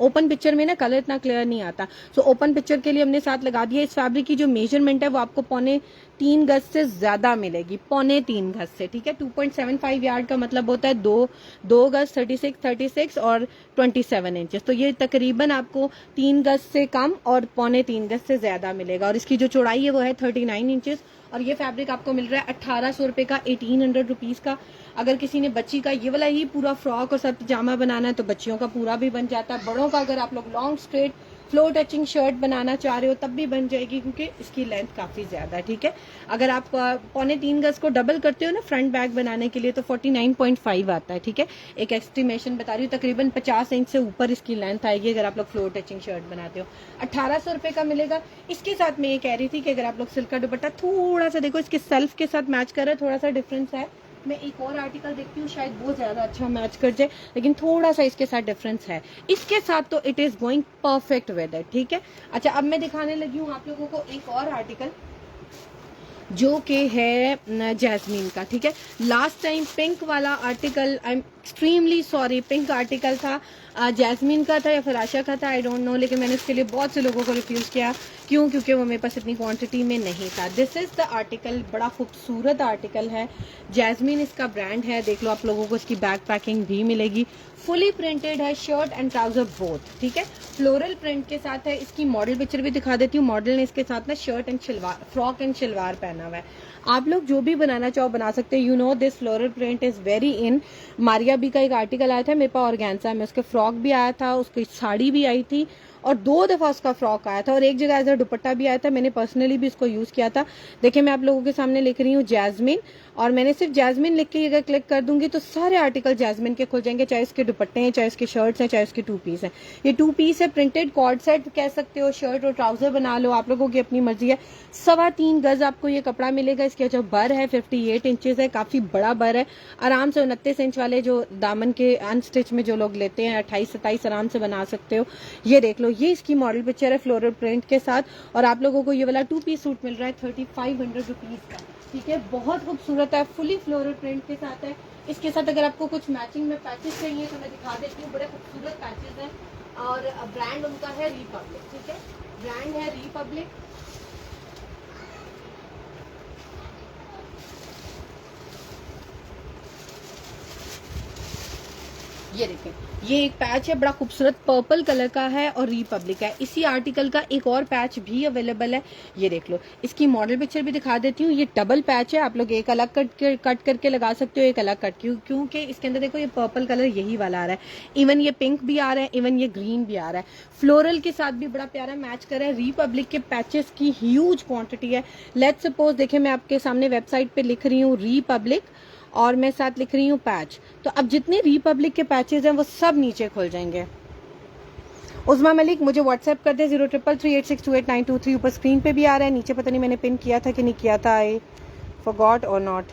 ओपन पिक्चर में ना कलर इतना क्लियर नहीं आता। सो ओपन पिक्चर के लिए हमने साथ लगा दिया। इस फैब्रिक की जो मेजरमेंट है वो आपको 3.25 गज से ज्यादा मिलेगी, 3.25 गज से, ठीक है। 2.75 यार्ड का मतलब होता है 2 गज, 36 और 27 इंचेस। तो ये तकरीबन आपको 3 गज से कम और 3.25 गज से ज्यादा मिलेगा। और इसकी जो चौड़ाई है वो है 39 इंचेस। और ये फैब्रिक आपको मिल रहा है 1800 रुपए का, 1800 रुपीज का। अगर किसी ने बच्ची का ये वाला ही पूरा फ्रॉक और सब पजामा बनाना है तो बच्चियों का पूरा भी बन जाता है। बड़ों का अगर आप लोग long straight floor touching shirt बनाना चाह रहे हो तब भी बन जाएगी, क्योंकि इसकी लेंथ काफी ज्यादा है, ठीक है। अगर आप 3.25 गज को डबल करते हो ना फ्रंट बैग बनाने के लिए तो 49.5 आता है, ठीक है। एक एस्टिमेशन बता रही हूँ, तकरीबन 50 इंच से ऊपर इसकी लेंथ आएगी अगर आप लोग फ्लोर टचिंग शर्ट बनाते हो। 1800 रुपए का मिलेगा। इसके साथ मैं ये कह रही थी कि अगर आप लोग सिल्क का दुपट्टा थोड़ा सा देखो इसके सेल्फ के साथ मैच कर रहा है, थोड़ा सा डिफरेंस है। मैं एक और आर्टिकल देखती हूँ शायद वो ज्यादा अच्छा मैच कर जाए, लेकिन थोड़ा सा इसके साथ डिफरेंस है। इसके साथ तो it is going perfect with it, ठीक है। अच्छा, अब मैं दिखाने लगी हूँ आप लोगों को एक और आर्टिकल जो कि है जैस्मीन का, ठीक है। लास्ट टाइम पिंक वाला article, I am extremely sorry, pink article था जैस्मीन का था या फिर आशा का था, आई डोंट नो, लेकिन मैंने इसके लिए बहुत से लोगों को रिफ्यूज किया। क्यों? क्योंकि वो मेरे पास इतनी क्वांटिटी में नहीं था। दिस इज द आर्टिकल, बड़ा खूबसूरत आर्टिकल है। जैस्मीन इसका ब्रांड है, देख लो आप लोगों को इसकी बैक पैकिंग भी मिलेगी। फुली प्रिंटेड है, शर्ट एंड ट्राउजर बोथ, ठीक है। फ्लोरल प्रिंट के साथ है। इसकी मॉडल पिक्चर भी दिखा देती हूँ। मॉडल ने इसके साथ ना shirt and shalwar, frock and shalwar पहना हुआ है। आप लोग जो भी बनाना चाहो बना सकते हैं। You know this floral print is very in. Maria B का एक आर्टिकल आया था मेरे पास ऑर्गेन्जा में, उसके फ्रॉक भी आया था, उसकी साड़ी भी आई थी और 2 दफा उसका फ्रॉक आया था और एक जगह ऐसा दुपट्टा भी आया था। मैंने पर्सनली भी इसको यूज किया था। देखिए मैं आप लोगों के सामने लिख रही हूँ जैस्मिन, और मैंने सिर्फ जैस्मिन लिख के अगर क्लिक कर दूंगी तो सारे आर्टिकल जैस्मिन के खुल जाएंगे, चाहे इसके दुपट्टे हैं, चाहे इसके शर्ट्स हैं, चाहे इसके 2 पीस हैं। ये 2 पीस है, प्रिंटेड कॉर्ड सेट कह सकते हो, शर्ट और ट्राउजर बना लो, आप लोगों की अपनी मर्जी है। 3.25 गज आपको ये कपड़ा मिलेगा। इसके जो बर है 58 इंचेस है, काफी बड़ा बर है। आराम से 29 इंच वाले जो दामन के अनस्टिच में जो लोग लेते हैं 28-27 आराम से बना सकते हो। ये देख लो, ये इसकी मॉडल पिक्चर है फ्लोरल प्रिंट के साथ। और आप लोगों को ये वाला 2 पीस सूट मिल रहा है 3500 रुपीज का, ठीक है। बहुत खूबसूरत है, फुली फ्लोरल प्रिंट के साथ है। इसके साथ अगर आपको कुछ मैचिंग में पैचेस चाहिए तो मैं दिखा देती हूँ, बड़े खूबसूरत पैचेस हैं। और ब्रांड उनका है रिपब्लिक, ठीक है, ब्रांड है रिपब्लिक। ये देखिए, ये एक पैच है, बड़ा खूबसूरत पर्पल कलर का है और रिपब्लिक है। इसी आर्टिकल का एक और पैच भी अवेलेबल है, ये देख लो। इसकी मॉडल पिक्चर भी दिखा देती हूँ। ये डबल पैच है, आप लोग एक अलग कट करके लगा सकते हो, एक अलग कट, क्योंकि इसके अंदर देखो ये पर्पल कलर यही वाला आ रहा है। इवन ये पिंक भी आ रहा है, इवन ये ग्रीन भी आ रहा है। फ्लोरल के साथ भी बड़ा प्यारा मैच कर रहा है। रिपब्लिक के पैचेस की ह्यूज क्वांटिटी है। लेट्स सपोज देखिए मैं आपके सामने वेबसाइट पे लिख रही हूँ रिपब्लिक और मैं साथ लिख रही हूँ पैच, तो अब जितने रिपब्लिक के पैचेस हैं वो सब नीचे खुल जाएंगे। उस्मा मलिक मुझे व्हाट्सएप कर दे 0333862892 ऊपर स्क्रीन पे भी आ रहा है, नीचे पता नहीं मैंने पिन किया था कि नहीं किया था, आई फॉरगॉट और नॉट,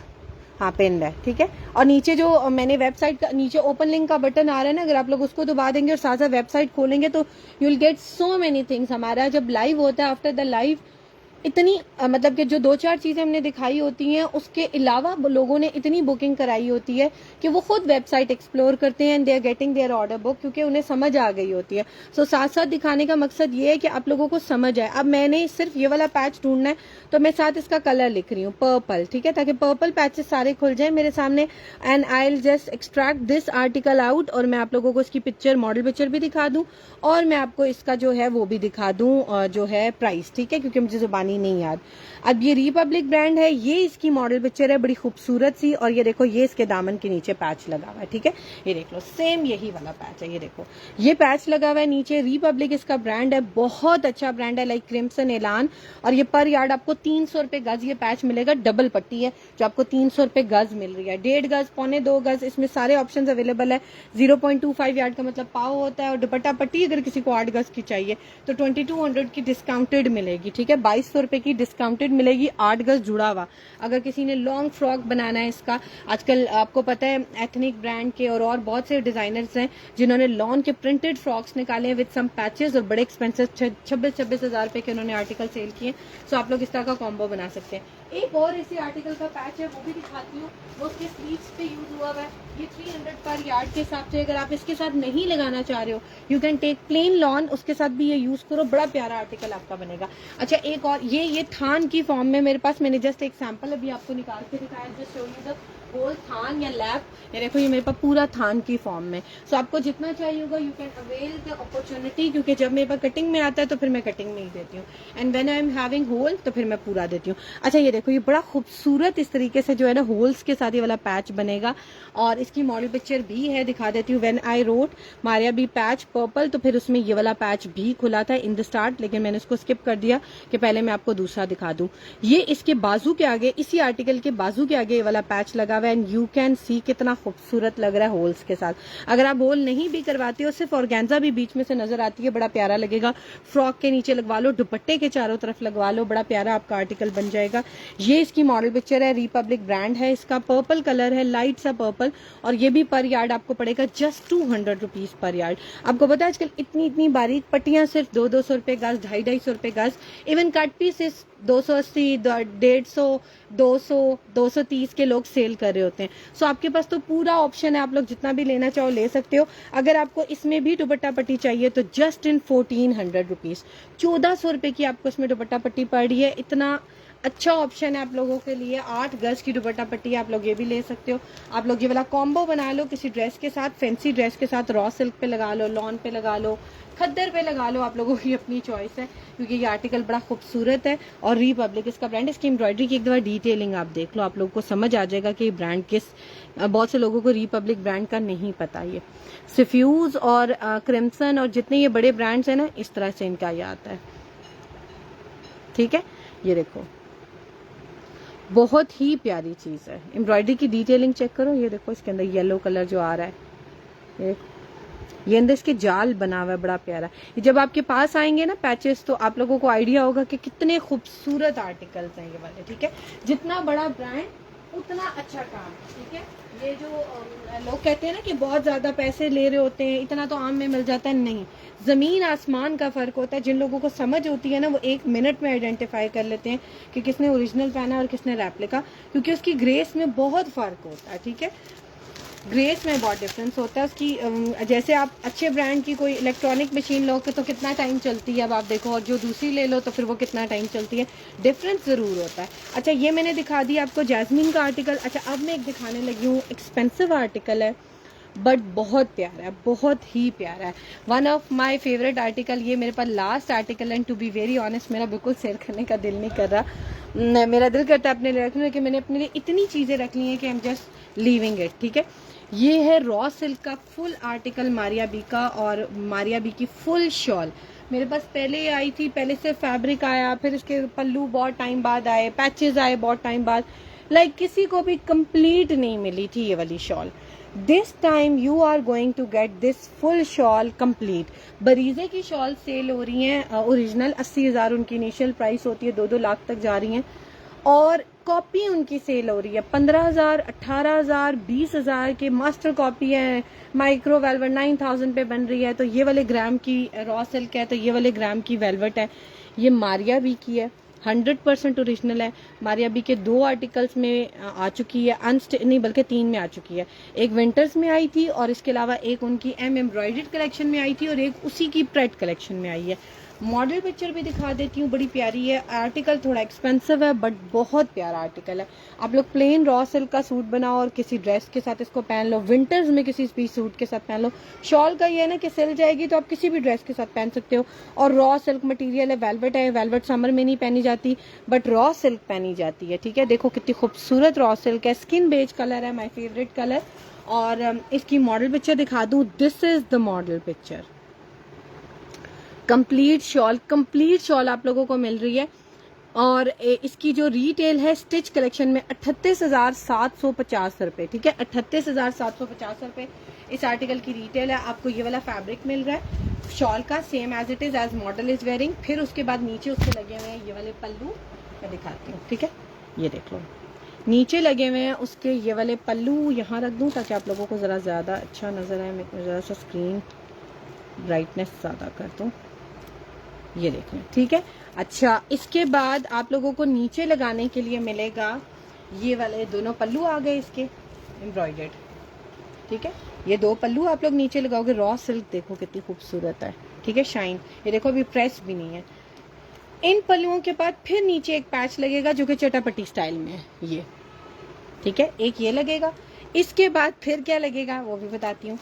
हाँ पिन है, ठीक है। और नीचे जो मैंने वेबसाइट का नीचे ओपन लिंक का बटन आ रहा है ना, अगर आप लोग उसको दबा देंगे और साथ साथ वेबसाइट खोलेंगे तो you will get so many things. हमारा जब लाइव होता है, आफ्टर द लाइव इतनी मतलब कि जो 2-4 चीजें हमने दिखाई होती हैं उसके अलावा लोगों ने इतनी बुकिंग कराई होती है कि वो खुद वेबसाइट एक्सप्लोर करते हैं and they are getting their order book, क्योंकि उन्हें समझ आ गई होती है। सो साथ साथ दिखाने का मकसद ये है कि आप लोगों को समझ आए। अब मैंने सिर्फ ये वाला पैच ढूंढना है तो मैं साथ इसका कलर लिख रही हूँ पर्पल, ठीक है, ताकि पर्पल पैचेस सारे खुल जाए मेरे सामने। And I will just extract this article out और मैं आप लोगों को इसकी पिक्चर, मॉडल पिक्चर भी दिखा दूं और मैं आपको इसका जो है वो भी दिखा दूं जो है प्राइस, ठीक है, क्योंकि मुझे जुबानी नहीं याद। अब ये रिपब्लिक ब्रांड है, ये इसकी मॉडल पिक्चर है बड़ी खूबसूरत सी, और ये देखो ये इसके दामन के नीचे पैच लगा हुआ है, ठीक है। ये देख लो सेम यही वाला पैच है, ये देखो ये पैच लगा हुआ है नीचे। रिपब्लिक इसका ब्रांड है, बहुत अच्छा ब्रांड है, लाइक क्रिम्सन एलान। और ये पर यार्ड आपको 300 रुपए गज ये पैच मिलेगा। डबल पट्टी है जो आपको 300 रुपए गज मिल रही है, 1.5 गज, 1.25 गज, इसमें सारे ऑप्शन अवेलेबल है। 0.25 यार्ड का मतलब पाव होता है। और दुपट्टा पट्टी अगर किसी को 8 गज की चाहिए तो 2200 की डिस्काउंटेड मिलेगी, ठीक है, 2200 रुपए की डिस्काउंटेड मिलेगी, 8 गज जुड़ा हुआ। अगर किसी ने लॉन्ग फ्रॉक बनाना है इसका, आजकल आपको पता है एथनिक ब्रांड के और बहुत से डिजाइनर्स हैं जिन्होंने लॉन के प्रिंटेड फ्रॉक्स निकाले हैं विद सम पैचेस और बड़े एक्सपेंसिव 26,000 रुपए के उन्होंने आर्टिकल सेल किए। सो आप लोग इस तरह का कॉम्बो बना सकते हैं। एक और इसी आर्टिकल का पैच है, वो भी दिखाती हूँ, वो उसके स्लीव्स पे यूज हुआ हुआ है। ये 300 पर यार्ड के हिसाब से, अगर आप इसके साथ नहीं लगाना चाह रहे हो, you can take plain lawn, उसके साथ भी ये यूज करो, बड़ा प्यारा आर्टिकल आपका बनेगा। अच्छा, एक और ये थान की फॉर्म में मेरे पास, मैंने जस्ट एक सैंपल अभी आपको निकाल के दिखाया, just show you the whole थान या लैप। ये देखो, ये मेरे पास पूरा थान की फॉर्म में। सो आपको जितना चाहिए होगा, you can avail the opportunity, क्योंकि जब मेरे पास कटिंग में आता है तो फिर मैं कटिंग में ही देती हूँ, and when I am having whole तो फिर मैं पूरा देती हूँ। अच्छा, ये देखो, ये बड़ा खूबसूरत इस तरीके से जो है ना होल्स के साथ ये वाला पैच बनेगा, और इसकी मॉडल पिक्चर भी है, दिखा देती हूँ। When I wrote Maria B patch purple, तो फिर उसमें ये वाला पैच भी खुला था इन द स्टार्ट, लेकिन मैंने उसको स्किप कर दिया कि पहले मैं आपको दूसरा दिखा दूं। ये इसके बाजू के आगे, इसी आर्टिकल के बाजू के आगे ये वाला पैच लगा हुआ है, एंड यू कैन सी कितना खूबसूरत लग रहा है होल्स के साथ। अगर आप होल नहीं भी करवाते हो, सिर्फ ऑर्गेन्जा भी बीच में से नजर आती है, बड़ा प्यारा लगेगा। फ्रॉक के नीचे लगवा लो, दुपट्टे के चारों तरफ लगवा लो, बड़ा प्यारा आपका आर्टिकल बन जाएगा। ये इसकी मॉडल पिक्चर है, रिपब्लिक ब्रांड है, इसका पर्पल कलर है, लाइट सा पर्पल, और ये भी पर यार्ड आपको पड़ेगा जस्ट 200 रुपीज पर यार्ड। आपको पता है आजकल इतनी इतनी बारीक पट्टियां सिर्फ 200-200 रुपए गज, 250-250 रुपए गज, इवन कट पीसेस 280, 150, 200, 230 के लोग सेल कर रहे होते हैं। सो आपके पास तो पूरा ऑप्शन है, आप लोग जितना भी लेना चाहो ले सकते हो। अगर आपको इसमें भी दुपट्टा पट्टी चाहिए तो जस्ट इन 1400 रुपीज, 1400 रुपए की आपको इसमें दुपट्टा पट्टी पड़ रही है। इतना अच्छा ऑप्शन है आप लोगों के लिए। 8 गज की दुपट्टा पट्टी आप लोग ये भी ले सकते हो। आप लोग ये वाला कॉम्बो बना लो किसी ड्रेस के साथ, फैंसी ड्रेस के साथ, रॉ सिल्क पे लगा लो, लॉन पे लगा लो, खद्दर पे लगा लो, आप लोगों की अपनी चॉइस है, क्योंकि ये आर्टिकल बड़ा खूबसूरत है। और रिपब्लिक इसका ब्रांड, इसकी एम्ब्रॉयडरी की एक दफा डिटेलिंग आप देख लो, आप लोगों को समझ आ जाएगा कि ब्रांड किस, बहुत से लोगों को रिपब्लिक ब्रांड का नहीं पता। ये सिफ्यूज और क्रिम्सन और जितने ये बड़े ब्रांड्स हैं ना, इस तरह से इनका ये आता है। ठीक है, ये देखो, बहुत ही प्यारी चीज है। एम्ब्रॉयडरी की डिटेलिंग चेक करो, ये देखो इसके अंदर येलो कलर जो आ रहा है, ये अंदर इसके जाल बना हुआ है, बड़ा प्यारा। ये जब आपके पास आएंगे ना पैचेस, तो आप लोगों को आइडिया होगा कि कितने खूबसूरत आर्टिकल्स हैं ये वाले। ठीक है, जितना बड़ा ब्रांड उतना अच्छा काम। ठीक है, ये जो लोग कहते हैं ना कि बहुत ज्यादा पैसे ले रहे होते हैं, इतना तो आम में मिल जाता है, नहीं, जमीन आसमान का फर्क होता है। जिन लोगों को समझ होती है ना, वो 1 मिनट में आइडेंटिफाई कर लेते हैं कि किसने ओरिजिनल पहना और किसने रेप्लिका, क्योंकि उसकी ग्रेस में बहुत फर्क होता है। ठीक है, ग्रेस में बहुत डिफरेंस होता है उसकी। जैसे आप अच्छे ब्रांड की कोई इलेक्ट्रॉनिक मशीन लो तो कितना टाइम चलती है, अब आप देखो, और जो दूसरी ले लो तो फिर वो कितना टाइम चलती है, डिफरेंस ज़रूर होता है। अच्छा, ये मैंने दिखा दिया आपको जैस्मिन का आर्टिकल। अच्छा, अब मैं एक दिखाने लगी हूँ, एक्सपेंसिव आर्टिकल है बट बहुत प्यारा है, बहुत ही प्यारा है। One of my favourite article, ये मेरे पास last article, and to be very honest मेरा बिल्कुल सेल करने का दिल नहीं कर रहा। मेरा दिल करता है अपने लिए रखने कि मैंने अपने लिए इतनी चीज़ें रख ली हैं कि I am just leaving it. ठीक है, ये है रॉ सिल्क का फुल आर्टिकल मारिया बी का, और मारिया बी की फुल शॉल मेरे पास पहले आई थी। पहले से फैब्रिक आया, फिर इसके पल्लू बहुत टाइम बाद आए, पैचेस आए बहुत टाइम बाद, लाइक किसी को भी कंप्लीट नहीं मिली थी ये वाली shawl. This time you are going to get this full shawl complete. बरीजे की शॉल सेल हो रही हैं ओरिजिनल, 80,000 उनकी इनिशियल प्राइस होती है, 2-2 लाख तक जा रही हैं, और कॉपी उनकी सेल हो रही है 15,000, 18,000, 20,000 के मास्टर कॉपी है। माइक्रो वेलवेट 9,000 पे बन रही है। तो ये वाले ग्राम की रॉ सिल्क है, तो ये वाले ग्राम की वेलवेट है। ये मारिया बी की है, 100% ओरिजिनल है। मारिया बी के 2 आर्टिकल्स में आ चुकी है, नहीं बल्कि 3 में आ चुकी है। एक विंटर्स में आई थी, और इसके अलावा एक उनकी एम्ब्रॉयडर्ड कलेक्शन में आई थी, और एक उसी की प्रेड कलेक्शन में आई है। मॉडल पिक्चर भी दिखा देती हूँ, बड़ी प्यारी है। आर्टिकल थोड़ा एक्सपेंसिव है बट बहुत प्यारा आर्टिकल है। आप लोग प्लेन रॉ सिल्क का सूट बनाओ और किसी ड्रेस के साथ इसको पहन लो, विंटर्स में किसी भी सूट के साथ पहन लो। शॉल का ये है ना कि सिल जाएगी तो आप किसी भी ड्रेस के साथ पहन सकते हो, और रॉ सिल्क मटेरियल है, वेलवेट है। वेलवेट समर में नहीं पहनी जाती बट रॉ सिल्क पहनी जाती है। ठीक है, देखो कितनी खूबसूरत रॉ सिल्क है, स्किन बेज कलर है, माई फेवरेट कलर। और इसकी मॉडल पिक्चर दिखा दूँ, this is the model picture. Complete shawl आप लोगों को मिल रही है, और इसकी जो रिटेल है स्टिच कलेक्शन में 38,750 रुपए। ठीक है, 38,750 रुपए इस आर्टिकल की रिटेल है। आपको ये वाला फैब्रिक मिल रहा है शॉल का, same as it is as model is wearing. फिर उसके बाद नीचे उसके लगे हुए हैं ये वाले पल्लू, मैं दिखाती हूँ। ठीक है, ये देख लो, नीचे लगे हुए हैं उसके ये वाले पल्लू। यहाँ रख दूँ ताकि आप लोगों को जरा ज्यादा अच्छा नजर आए। मैं जरा सा स्क्रीन ब्राइटनेस ज्यादा कर दूँ। ये देखें, ठीक है। अच्छा, इसके बाद आप लोगों को नीचे लगाने के लिए मिलेगा ये वाले दोनों पल्लू आ गए इसके एम्ब्रॉयडर्ड, ठीक है। ये 2 पल्लू आप लोग नीचे लगाओगे। रॉ सिल्क देखो कितनी खूबसूरत है, ठीक है, शाइन। ये देखो अभी प्रेस भी नहीं है। इन पल्लुओं के बाद फिर नीचे एक पैच लगेगा जो कि चटापटी स्टाइल में है, ये, ठीक है। एक ये लगेगा। इसके बाद फिर क्या लगेगा वो भी बताती हूँ।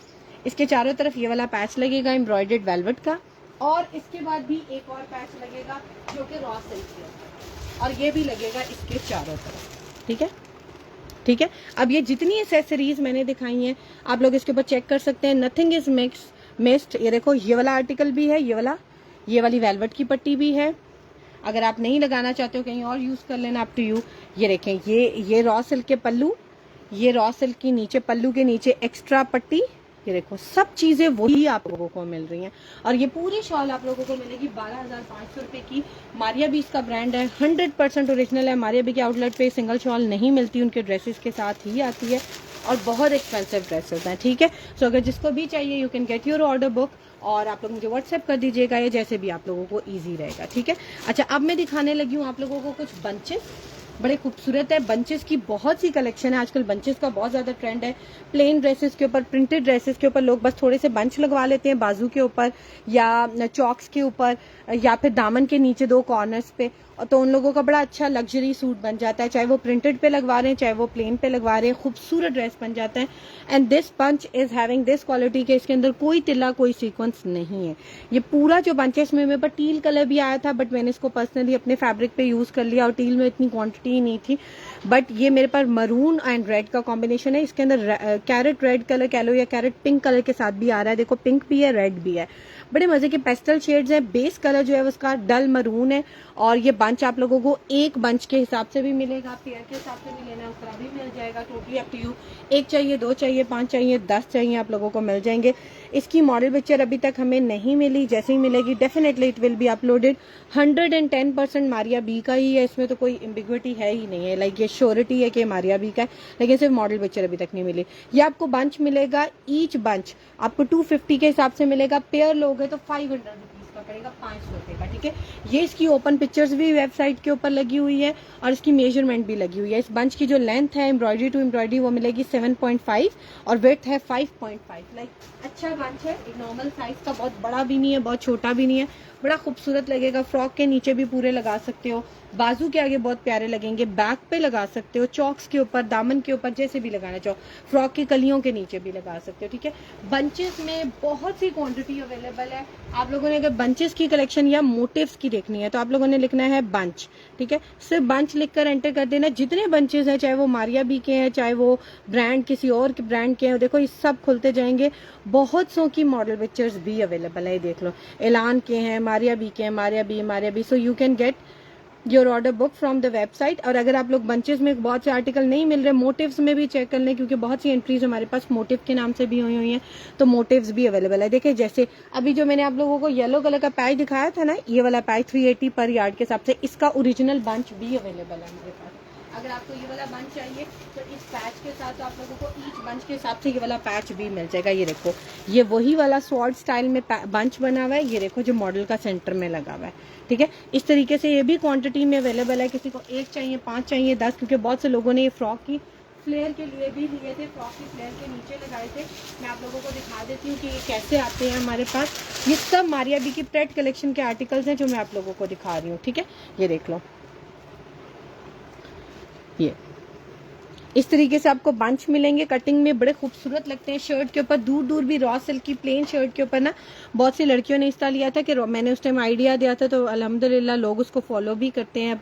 इसके चारों तरफ ये वाला पैच लगेगा एम्ब्रॉयडर्ड वेलवेट का, और इसके बाद भी एक और पैच लगेगा जो कि रॉ सिल्क के ऊपर, और ये भी लगेगा इसके चारों तरफ, ठीक है, ठीक है। अब ये जितनी एसेसरीज मैंने दिखाई हैं आप लोग इसके ऊपर चेक कर सकते हैं। Nothing is missed. ये देखो, ये वाला आर्टिकल भी है, ये वाली वेलवेट की पट्टी भी है। अगर आप नहीं लगाना चाहते हो कहीं और यूज कर लेना, अप टू यू। ये देखें, ये रॉ सिल्क के पल्लू, ये रॉ सिल्क की नीचे पल्लू के नीचे एक्स्ट्रा पट्टी। ये देखो, सब चीजें वही आप लोगों को मिल रही हैं। और ये पूरी शॉल आप लोगों को मिलेगी 12,500 रुपए की। मारिया बीस का ब्रांड है, 100% ओरिजिनल है। मारिया बी के आउटलेट पे सिंगल शॉल नहीं मिलती, उनके ड्रेसेस के साथ ही आती है, और बहुत एक्सपेंसिव ड्रेसेस हैं, ठीक है। सो अगर जिसको भी चाहिए you can get your order book, और आप लोग मुझे व्हाट्सएप कर दीजिएगा, या जैसे भी आप लोगों को ईजी रहेगा, ठीक है। अच्छा, अब मैं दिखाने लगी हूँ आप लोगों को कुछ बंचेस, बड़े खूबसूरत है। बंचेस की बहुत सी कलेक्शन है आजकल। बंचेस का बहुत ज्यादा ट्रेंड है। प्लेन ड्रेसेस के ऊपर, प्रिंटेड ड्रेसेस के ऊपर लोग बस थोड़े से बंच लगवा लेते हैं बाजू के ऊपर, या चॉक्स के ऊपर, या फिर दामन के नीचे 2 कॉर्नर्स पे, और तो उन लोगों का बड़ा अच्छा लग्जरी सूट बन जाता है। चाहे वो प्रिंटेड पे लगवा रहे हैं, चाहे वो प्लेन पे लगवा रहे हैं, खूबसूरत ड्रेस बन जाता है। And this bunch is having this quality के इसके अंदर कोई तिल्ला, कोई सीक्वेंस नहीं है। ये पूरा जो बंचेस में मेरे पास टील कलर भी आया था, बट मैंने इसको पर्सनली अपने फैब्रिक पे यूज कर लिया, और टील में इतनी क्वांटिटी ही नहीं थी। बट ये मेरे पास मरून एंड रेड का कॉम्बिनेशन है। इसके अंदर कैरेट रेड कलर कह लो, या कैरेट पिंक कलर के साथ भी आ रहा है। देखो, पिंक भी है, रेड भी है। बड़े मजे के पेस्टल शेड्स हैं। बेस कलर जो है उसका डल मरून है। और ये बंच आप लोगों को एक बंच के हिसाब से भी मिलेगा, पेयर के हिसाब से भी लेना है उस तरह भी मिल जाएगा। Totally up to you. 1 चाहिए, 2 चाहिए, 5 चाहिए, 10 चाहिए, आप लोगों को मिल जाएंगे। इसकी मॉडल पिक्चर अभी तक हमें नहीं मिली, जैसे ही मिलेगी definitely it will be uploaded. 110% Maria B का ही है, इसमें तो कोई एम्बिग्विटी है ही नहीं है। लाइक ये श्योरिटी है कि मारिया बी का है, लेकिन सिर्फ मॉडल पिक्चर अभी तक नहीं मिली। ये आपको बंच मिलेगा, ईच बंच आपको 250 के हिसाब से मिलेगा। पेयर लोगे तो 500 रुपीज का पड़ेगा, 500 रुपए का, ठीक है। ये इसकी ओपन पिक्चर्स भी वेबसाइट के ऊपर लगी हुई है, और इसकी मेजरमेंट भी लगी हुई है। इस बंच की जो लेंथ है एम्ब्रॉयडरी टू एम्ब्रॉयडरी वो मिलेगी 7.5, और विड्थ है 5.5। लाइक अच्छा बंच है, एक नॉर्मल साइज का, बहुत बड़ा भी नहीं है, बहुत छोटा भी नहीं है। बड़ा खूबसूरत लगेगा। फ्रॉक के नीचे भी पूरे लगा सकते हो, बाजू के आगे बहुत प्यारे लगेंगे, बैक पे लगा सकते हो, चॉक्स के ऊपर, दामन के ऊपर, जैसे भी लगाना चाहो। फ्रॉक की कलियों के नीचे भी लगा सकते हो, ठीक है। बंचेस में बहुत सी क्वांटिटी अवेलेबल है। आप लोगों ने अगर बंचेस की कलेक्शन या मोटिव्स की देखनी है तो आप लोगों ने लिखना है बंच, ठीक है। सिर्फ बंच लिखकर एंटर कर देना। जितने बंचेस हैं, चाहे वो मारिया बी के हैं, चाहे वो ब्रांड किसी और के ब्रांड के हैं, देखो ये सब खुलते जाएंगे। बहुत सौ की मॉडल पिक्चर्स भी अवेलेबल है, देख लो। एलान के हैं, मारिया बी के हैं, Maria B. So you can get your order book from the website. और अगर आप लोग बंचेस में बहुत से आर्टिकल नहीं मिल रहे, मोटिव्स में भी चेक कर लें, क्योंकि बहुत सी एंट्रीज हमारे पास मोटिव के नाम से भी हुई हैं, तो मोटिव्स भी अवेलेबल है। देखिए, जैसे अभी जो मैंने आप लोगों को येलो कलर का पैच दिखाया था ना, ये वाला पैच 380 पर यार्ड के हिसाब से, इसका ओरिजिनल बंच भी अवेलेबल है मेरे पास। अगर आपको ये वाला बंच चाहिए तो इस पैच के साथ आप लोगों को ईच बंच के हिसाब से ये वाला पैच भी मिल जाएगा। ये देखो, ये वही वाला स्वॉर्ड स्टाइल में बंच बना हुआ है। ये देखो, जो मॉडल का सेंटर में लगा हुआ है, ठीक है। इस तरीके से ये भी क्वांटिटी में अवेलेबल है। किसी को 1 चाहिए, 5 चाहिए, 10, क्योंकि बहुत से लोगों ने ये फ्रॉक की फ्लेयर के लिए भी लिए थे, फ्रॉक की फ्लेयर के नीचे लगाए थे। मैं आप लोगों को दिखा देती हूँ कि ये कैसे आते हैं हमारे पास। ये सब मारिया बी की प्रेड कलेक्शन के आर्टिकल्स हैं जो मैं आप लोगों को दिखा रही हूँ, ठीक है। ये देख लो, ये इस तरीके से आपको बंच मिलेंगे। कटिंग में बड़े खूबसूरत लगते हैं। शर्ट के ऊपर दूर दूर भी रॉ सिल्क की प्लेन शर्ट के ऊपर ना बहुत सी लड़कियों ने इस तरह लिया था कि मैंने उस टाइम आइडिया दिया था, तो अल्हम्दुलिल्लाह लोग उसको फॉलो भी करते हैं।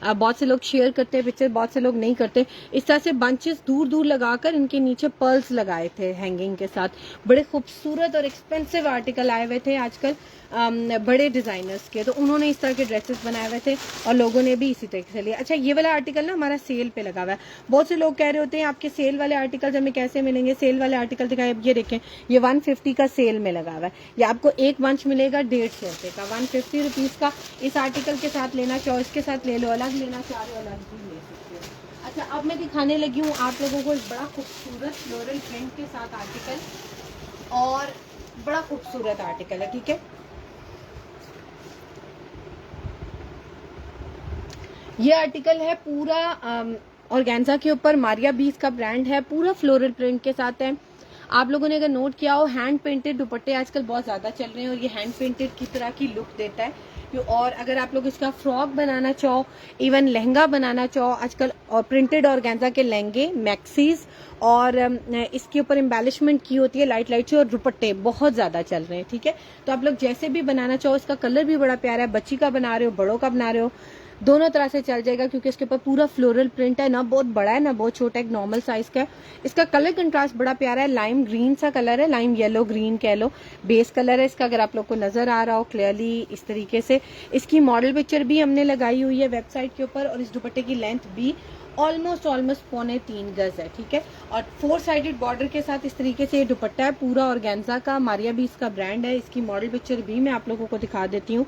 बहुत से लोग शेयर करते हैं पिक्चर, बहुत से लोग नहीं करते। इस तरह से बंचेस दूर दूर लगाकर इनके नीचे पर्ल्स लगाए थे हैंगिंग के साथ। बड़े खूबसूरत और एक्सपेंसिव आर्टिकल आए हुए थे आजकल बड़े डिजाइनर्स के, तो उन्होंने इस तरह के ड्रेसेस बनाए हुए थे और लोगों ने भी इसी तरीके से लिया। अच्छा, ये वाला आर्टिकल ना हमारा सेल पे लगा हुआ है। बहुत से लोग कह रहे होते हैं आपके सेल वाले आर्टिकल हमें कैसे मिलेंगे। सेल वाले आर्टिकल दिखाए, ये देखें, ये 150 का सेल में लगा हुआ है। ये आपको एक बंच मिलेगा 150 रुपए का, 150 रुपीज का। इस आर्टिकल के साथ लेना चाहो इसके साथ ले लो, अलग लेना चाह रहे हो अलग भी ले सकते हो। अच्छा, अब मैं दिखाने लगी हूँ आप लोगों को एक बड़ा खूबसूरत फ्लोरल प्रिंट के साथ आर्टिकल, और बड़ा खूबसूरत आर्टिकल है, ठीक है। ये आर्टिकल है पूरा ऑर्गेन्जा के ऊपर, मारिया बीस का ब्रांड है, पूरा फ्लोरल प्रिंट के साथ है। आप लोगों ने अगर नोट किया हो, हैंड पेंटेड दुपट्टे आजकल बहुत ज्यादा चल रहे हैं और ये हैंड पेंटेड की तरह की लुक देता है। और अगर आप लोग इसका फ्रॉक बनाना चाहो, इवन लहंगा बनाना चाहो, आजकल प्रिंटेड ऑर्गेन्जा के लहंगे, मैक्सीज और इसके ऊपर एम्बेलिशमेंट की होती है लाइट लाइट से, और दुपट्टे बहुत ज्यादा चल रहे हैं। ठीक है, तो आप लोग जैसे भी बनाना चाहो, इसका कलर भी बड़ा प्यारा है, बच्ची का बना रहे हो, बड़ों का बना रहे हो, दोनों तरह से चल जाएगा, क्योंकि इसके ऊपर पूरा फ्लोरल प्रिंट है, ना बहुत बड़ा है ना बहुत छोटा है, एक नॉर्मल साइज का है। इसका कलर कंट्रास्ट बड़ा प्यारा है, लाइम ग्रीन सा कलर है, लाइम येलो ग्रीन कह लो, बेस कलर है इसका। अगर आप लोग को नजर आ रहा हो क्लियरली इस तरीके से, इसकी मॉडल पिक्चर भी हमने लगाई हुई है वेबसाइट के ऊपर, और इस दुपट्टे की लेंथ भी ऑलमोस्ट 3.25 गज है। ठीक है, और 4 साइडेड बॉर्डर के साथ इस तरीके से ये दुपट्टा है, पूरा ऑर्गेन्जा का, मारिया भी इसका ब्रांड है। इसकी मॉडल पिक्चर भी मैं आप लोगों को दिखा देती हूँ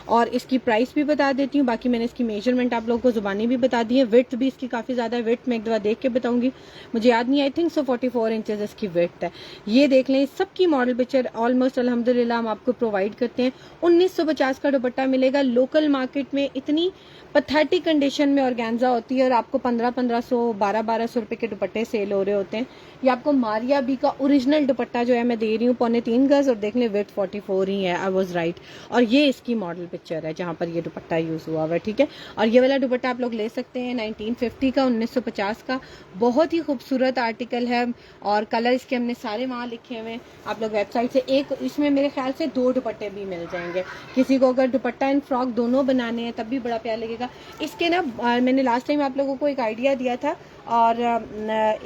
और इसकी प्राइस भी बता देती हूँ। बाकी मैंने इसकी मेजरमेंट आप लोगों को जुबानी भी बता दी है। विड्थ भी इसकी काफी ज्यादा है, विड्थ मैं एक दफा देख के बताऊंगी, मुझे याद नहीं, आई थिंक सो 44 इंचेस इसकी विड्थ है। ये देख लें, सबकी मॉडल पिक्चर ऑलमोस्ट अल्हम्दुलिल्लाह हम आपको प्रोवाइड करते हैं। 1950 का दुपट्टा मिलेगा। लोकल मार्केट में इतनी पथेटिक कंडीशन में ऑर्गेन्जा होती है और आपको 1500 1200 रुपए के दुपट्टे सेल हो रहे होते हैं। ये आपको मारिया बी का ओरिजिनल दुपट्टा जो है मैं दे रही हूँ 3.25 गज, और देख लें विड्थ 44 ही है, आई वाज राइट। और ये इसकी मॉडल पिक्चर है जहां पर ये दुपट्टा यूज हुआ हुआ है। ठीक है, और ये वाला दुपट्टा आप लोग ले सकते हैं 1950 का, 1950 का, बहुत ही खूबसूरत आर्टिकल है। और कलर इसके हमने सारे वहां लिखे हुए हैं, आप लोग वेबसाइट से एक, इसमें मेरे ख्याल से 2 दुपट्टे भी मिल जाएंगे। किसी को अगर दुपट्टा एंड फ्रॉक दोनों बनाने हैं तब भी बड़ा प्यार लगेगा। इसके ना मैंने लास्ट टाइम आप लोगों को एक आइडिया दिया था, और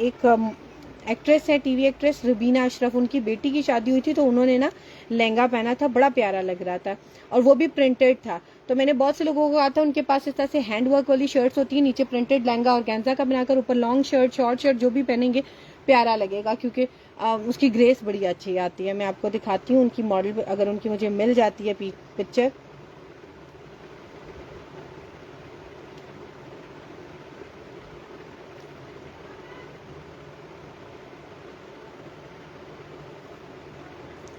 एक एक्ट्रेस है, टीवी एक्ट्रेस रुबीना अशरफ, उनकी बेटी की शादी हुई थी तो उन्होंने ना लहंगा पहना था, बड़ा प्यारा लग रहा था और वो भी प्रिंटेड था। तो मैंने बहुत से लोगों को कहा था उनके पास इस तरह से हैंड वर्क वाली शर्ट्स होती है, नीचे प्रिंटेड लहंगा ऑर्गेन्जा का बनाकर, ऊपर लॉन्ग शर्ट, शॉर्ट शर्ट, जो भी पहनेंगे प्यारा लगेगा, क्योंकि उसकी ग्रेस बड़ी अच्छी आती है। मैं आपको दिखाती हूँ उनकी मॉडल, अगर उनकी मुझे मिल जाती है पिक्चर।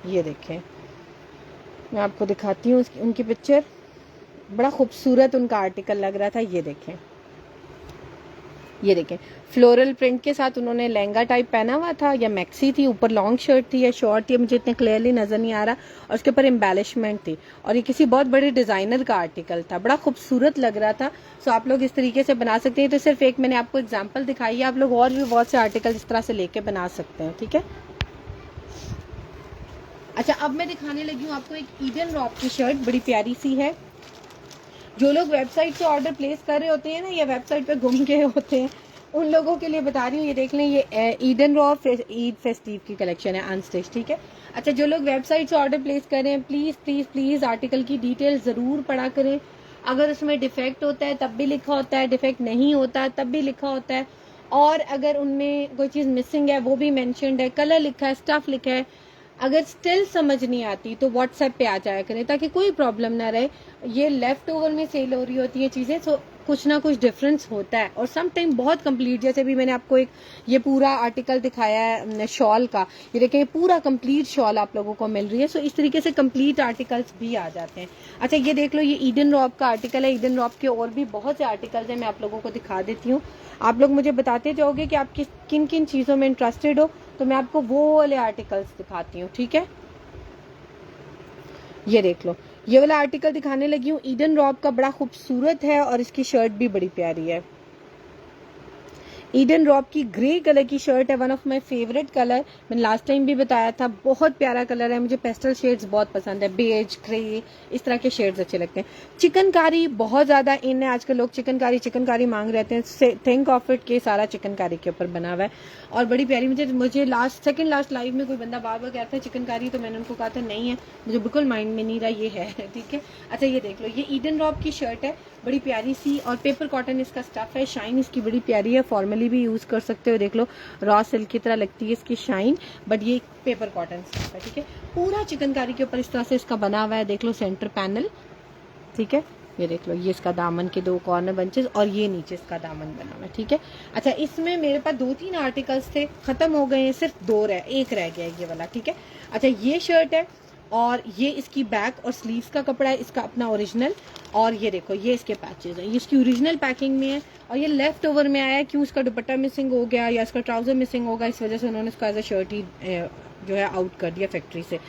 ये देखें, मैं आपको दिखाती हूँ उनकी पिक्चर, बड़ा खूबसूरत उनका आर्टिकल लग रहा था। ये देखें, ये देखें, फ्लोरल प्रिंट के साथ उन्होंने लहंगा टाइप पहना हुआ था, या मैक्सी थी, ऊपर लॉन्ग शर्ट थी या शॉर्ट थी, मुझे इतने क्लियरली नजर नहीं आ रहा, और उसके ऊपर एम्बेलिशमेंट थी, और ये किसी बहुत बड़े डिजाइनर का आर्टिकल था, बड़ा खूबसूरत लग रहा था। सो आप लोग इस तरीके से बना सकते हैं। तो सिर्फ एक मैंने आपको एग्जाम्पल दिखाई है, आप लोग और भी बहुत से आर्टिकल इस तरह से लेके बना सकते हैं। ठीक है, अच्छा अब मैं दिखाने लगी हूँ आपको एक ईडन रॉब की शर्ट, बड़ी प्यारी सी है। जो लोग वेबसाइट से ऑर्डर प्लेस कर रहे होते हैं ना, या वेबसाइट पे घूम गए होते हैं, उन लोगों के लिए बता रही हूँ। ये देख लें, ये ईडन रॉब ईद फेस्टिव की कलेक्शन है, अनस्टिच। ठीक है, अच्छा जो लोग वेबसाइट से ऑर्डर प्लेस कर रहे हैं, प्लीज प्लीज प्लीज आर्टिकल की डिटेल जरूर पढ़ा करें। अगर उसमें डिफेक्ट होता है तब भी लिखा होता है, डिफेक्ट नहीं होता तब भी लिखा होता है, और अगर उनमें कोई चीज मिसिंग है वो भी मेंशन्ड है, कलर लिखा है, स्टफ लिखा है। अगर स्टिल समझ नहीं आती तो व्हाट्सएप पे आ जाया करें, ताकि कोई प्रॉब्लम ना रहे। ये लेफ्ट ओवर में सेल हो रही होती है चीजें, सो कुछ ना कुछ डिफरेंस होता है, और सम टाइम बहुत कंप्लीट, जैसे भी मैंने आपको एक ये पूरा आर्टिकल दिखाया है शॉल का, ये देखें पूरा कंप्लीट शॉल आप लोगों को मिल रही है। सो इस तरीके से कंप्लीट आर्टिकल्स भी आ जाते हैं। अच्छा ये देख लो, ये ईडन रॉब का आर्टिकल है। ईडन रॉब के और भी बहुत से आर्टिकल्स हैं, मैं आप लोगों को दिखा देती हूँ। आप लोग मुझे बताते जाओगे कि आप किन किन चीजों में इंटरेस्टेड हो, तो मैं आपको वो वाले आर्टिकल्स दिखाती हूँ। ठीक है, ये देख लो, ये वाला आर्टिकल दिखाने लगी हूँ। ईडन रॉब का बड़ा खूबसूरत है और इसकी शर्ट भी बड़ी प्यारी है। ईडन रॉब की ग्रे कलर की शर्ट है, one of my favourite colour, मैंने लास्ट टाइम भी बताया था, बहुत प्यारा कलर है। मुझे पेस्टल शेड्स बहुत पसंद है, बेज, ग्रे, इस तरह के शेड्स अच्छे लगते हैं। चिकनकारी बहुत ज्यादा इन है आजकल, लोग चिकनकारी मांग रहे हैं। थिंक ऑफ इट के सारा चिकनकारी के ऊपर बना हुआ है और बड़ी प्यारी। मुझे सेकंड लास्ट लाइव में कोई बंदा बार बार कहता है चिकनकारी, तो मैंने उनको कहा था नहीं है, मुझे बिल्कुल माइंड में नहीं रहा, ये है। ठीक है, अच्छा ये देख लो, ये ईडन रॉब की शर्ट है, बड़ी प्यारी सी, और पेपर कॉटन इसका स्टफ है, शाइन इसकी बड़ी प्यारी है, फॉर्मली भी यूज कर सकते हो। देख लो, रॉ सिल्क की तरह लगती है इसकी शाइन, बट ये पेपर कॉटन स्टफ है। ठीक है, पूरा चिकनकारी के ऊपर इस तरह से इसका बना हुआ है। देख लो सेंटर पैनल, ठीक है, ये देख लो, ये इसका दामन के 2 कॉर्नर बंचेस, और ये नीचे इसका दामन बना हुआ है। ठीक है, अच्छा इसमें मेरे पास 2-3 आर्टिकल्स थे, खत्म हो गए हैं, सिर्फ 2 एक रह गया है, ये वाला। ठीक है, अच्छा ये शर्ट है, और ये इसकी बैक और स्लीव्स का कपड़ा है, इसका अपना ओरिजिनल। और ये देखो ये इसके पैचेस हैं, ये इसकी ओरिजिनल पैकिंग में है और ये लेफ्ट ओवर में आया है। क्यों, इसका दुपट्टा मिसिंग हो गया या इसका ट्राउजर मिसिंग होगा, इस वजह से उन्होंने इसको एज अ शर्ट ही जो है आउट कर दिया फैक्ट्री से।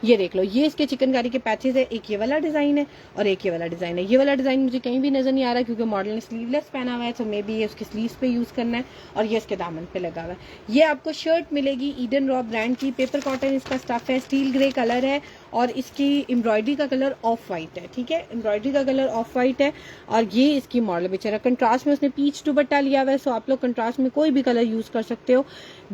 ये देख लो, ये इसके चिकनकारी के पैचेस है, एक ये वाला डिजाइन है और एक ये वाला डिजाइन है। ये वाला डिजाइन मुझे कहीं भी नजर नहीं आ रहा क्योंकि मॉडल ने स्लीवलेस पहना हुआ है, तो मे बी ये उसके स्लीव्स पे यूज करना है और ये इसके दामन पे लगा हुआ है। ये आपको शर्ट मिलेगी ईडन रॉ ब्रांड की, पेपर कॉटन इसका स्टफ है, स्टील ग्रे कलर है और इसकी एम्ब्रॉयडरी का कलर ऑफ वाइट है। ठीक है, एम्ब्रॉयडरी का कलर ऑफ वाइट है और ये इसकी मॉडल बेचारा कंट्रास्ट में उसने पीच दुपट्टा लिया हुआ है, सो आप लोग कंट्रास्ट में कोई भी कलर यूज कर सकते हो।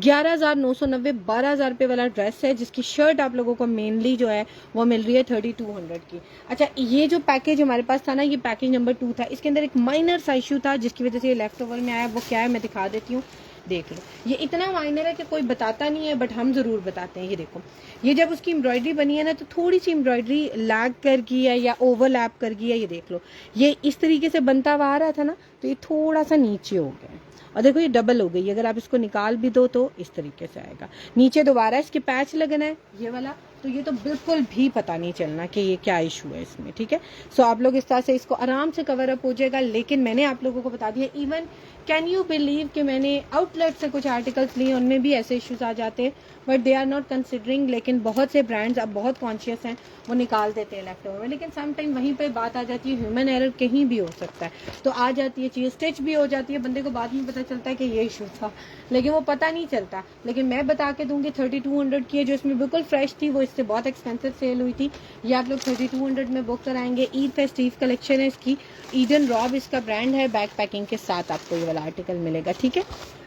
11,990 12,000 रुपए वाला ड्रेस है जिसकी शर्ट आप लोगों को मेनली जो है वो मिल रही है 3200 की। अच्छा, ये जो पैकेज हमारे पास था ना, ये पैकेज नंबर 2 था, इसके अंदर एक माइनर सा इशू था जिसकी वजह से ये लेफ्ट ओवर में आया। वो क्या है मैं दिखा देती हूँ, देख लो। ये इतना माइनर है कि कोई बताता नहीं है बट हम जरूर बताते हैं। ये देखो, ये जब उसकी एम्ब्रॉयडरी बनी है ना तो थोड़ी सी एम्ब्रॉयडरी लैग कर गई है या ओवरलैप कर गई है। ये देख लो, ये इस तरीके से बनता हुआ आ रहा था ना, तो ये थोड़ा सा नीचे हो गया है और देखो ये डबल हो गई। अगर आप इसको निकाल भी दो तो इस तरीके से आएगा। नीचे दोबारा इसके पैच लगना है ये वाला, तो ये तो बिल्कुल भी पता नहीं चलना कि ये क्या इशू है इसमें। ठीक है, सो आप लोग इस तरह से इसको आराम से कवर अप हो जाएगा। लेकिन मैंने आप लोगों को बता दिया, इवन कैन यू बिलीव कि मैंने आउटलेट से कुछ आर्टिकल्स लिए, उनमें भी ऐसे इश्यूज आ जाते हैं but they are not considering. लेकिन बहुत से ब्रांड्स अब बहुत कॉन्शियस हैं, वो निकाल देते हैं लेफ्ट ओवर में। लेकिन सम टाइम वहीं पे बात आ जाती है, ह्यूमन एरर कहीं भी हो सकता है, तो आ जाती है चीज़, स्टिच भी हो जाती है, बंदे को बाद में पता चलता है कि ये इशू था, लेकिन वो पता नहीं चलता। लेकिन मैं बता के दूंगी 3200 की है, जो इसमें बिल्कुल फ्रेश थी, वो इससे बहुत एक्सपेंसिव सेल हुई थी। ये आप लोग 3200 में बुक कराएंगे। ईद फेस्टिव कलेक्शन है इसकी, ईडन रॉब इसका ब्रांड है, बैक पैकिंग के साथ आपको ये वाला आर्टिकल मिलेगा। ठीक है,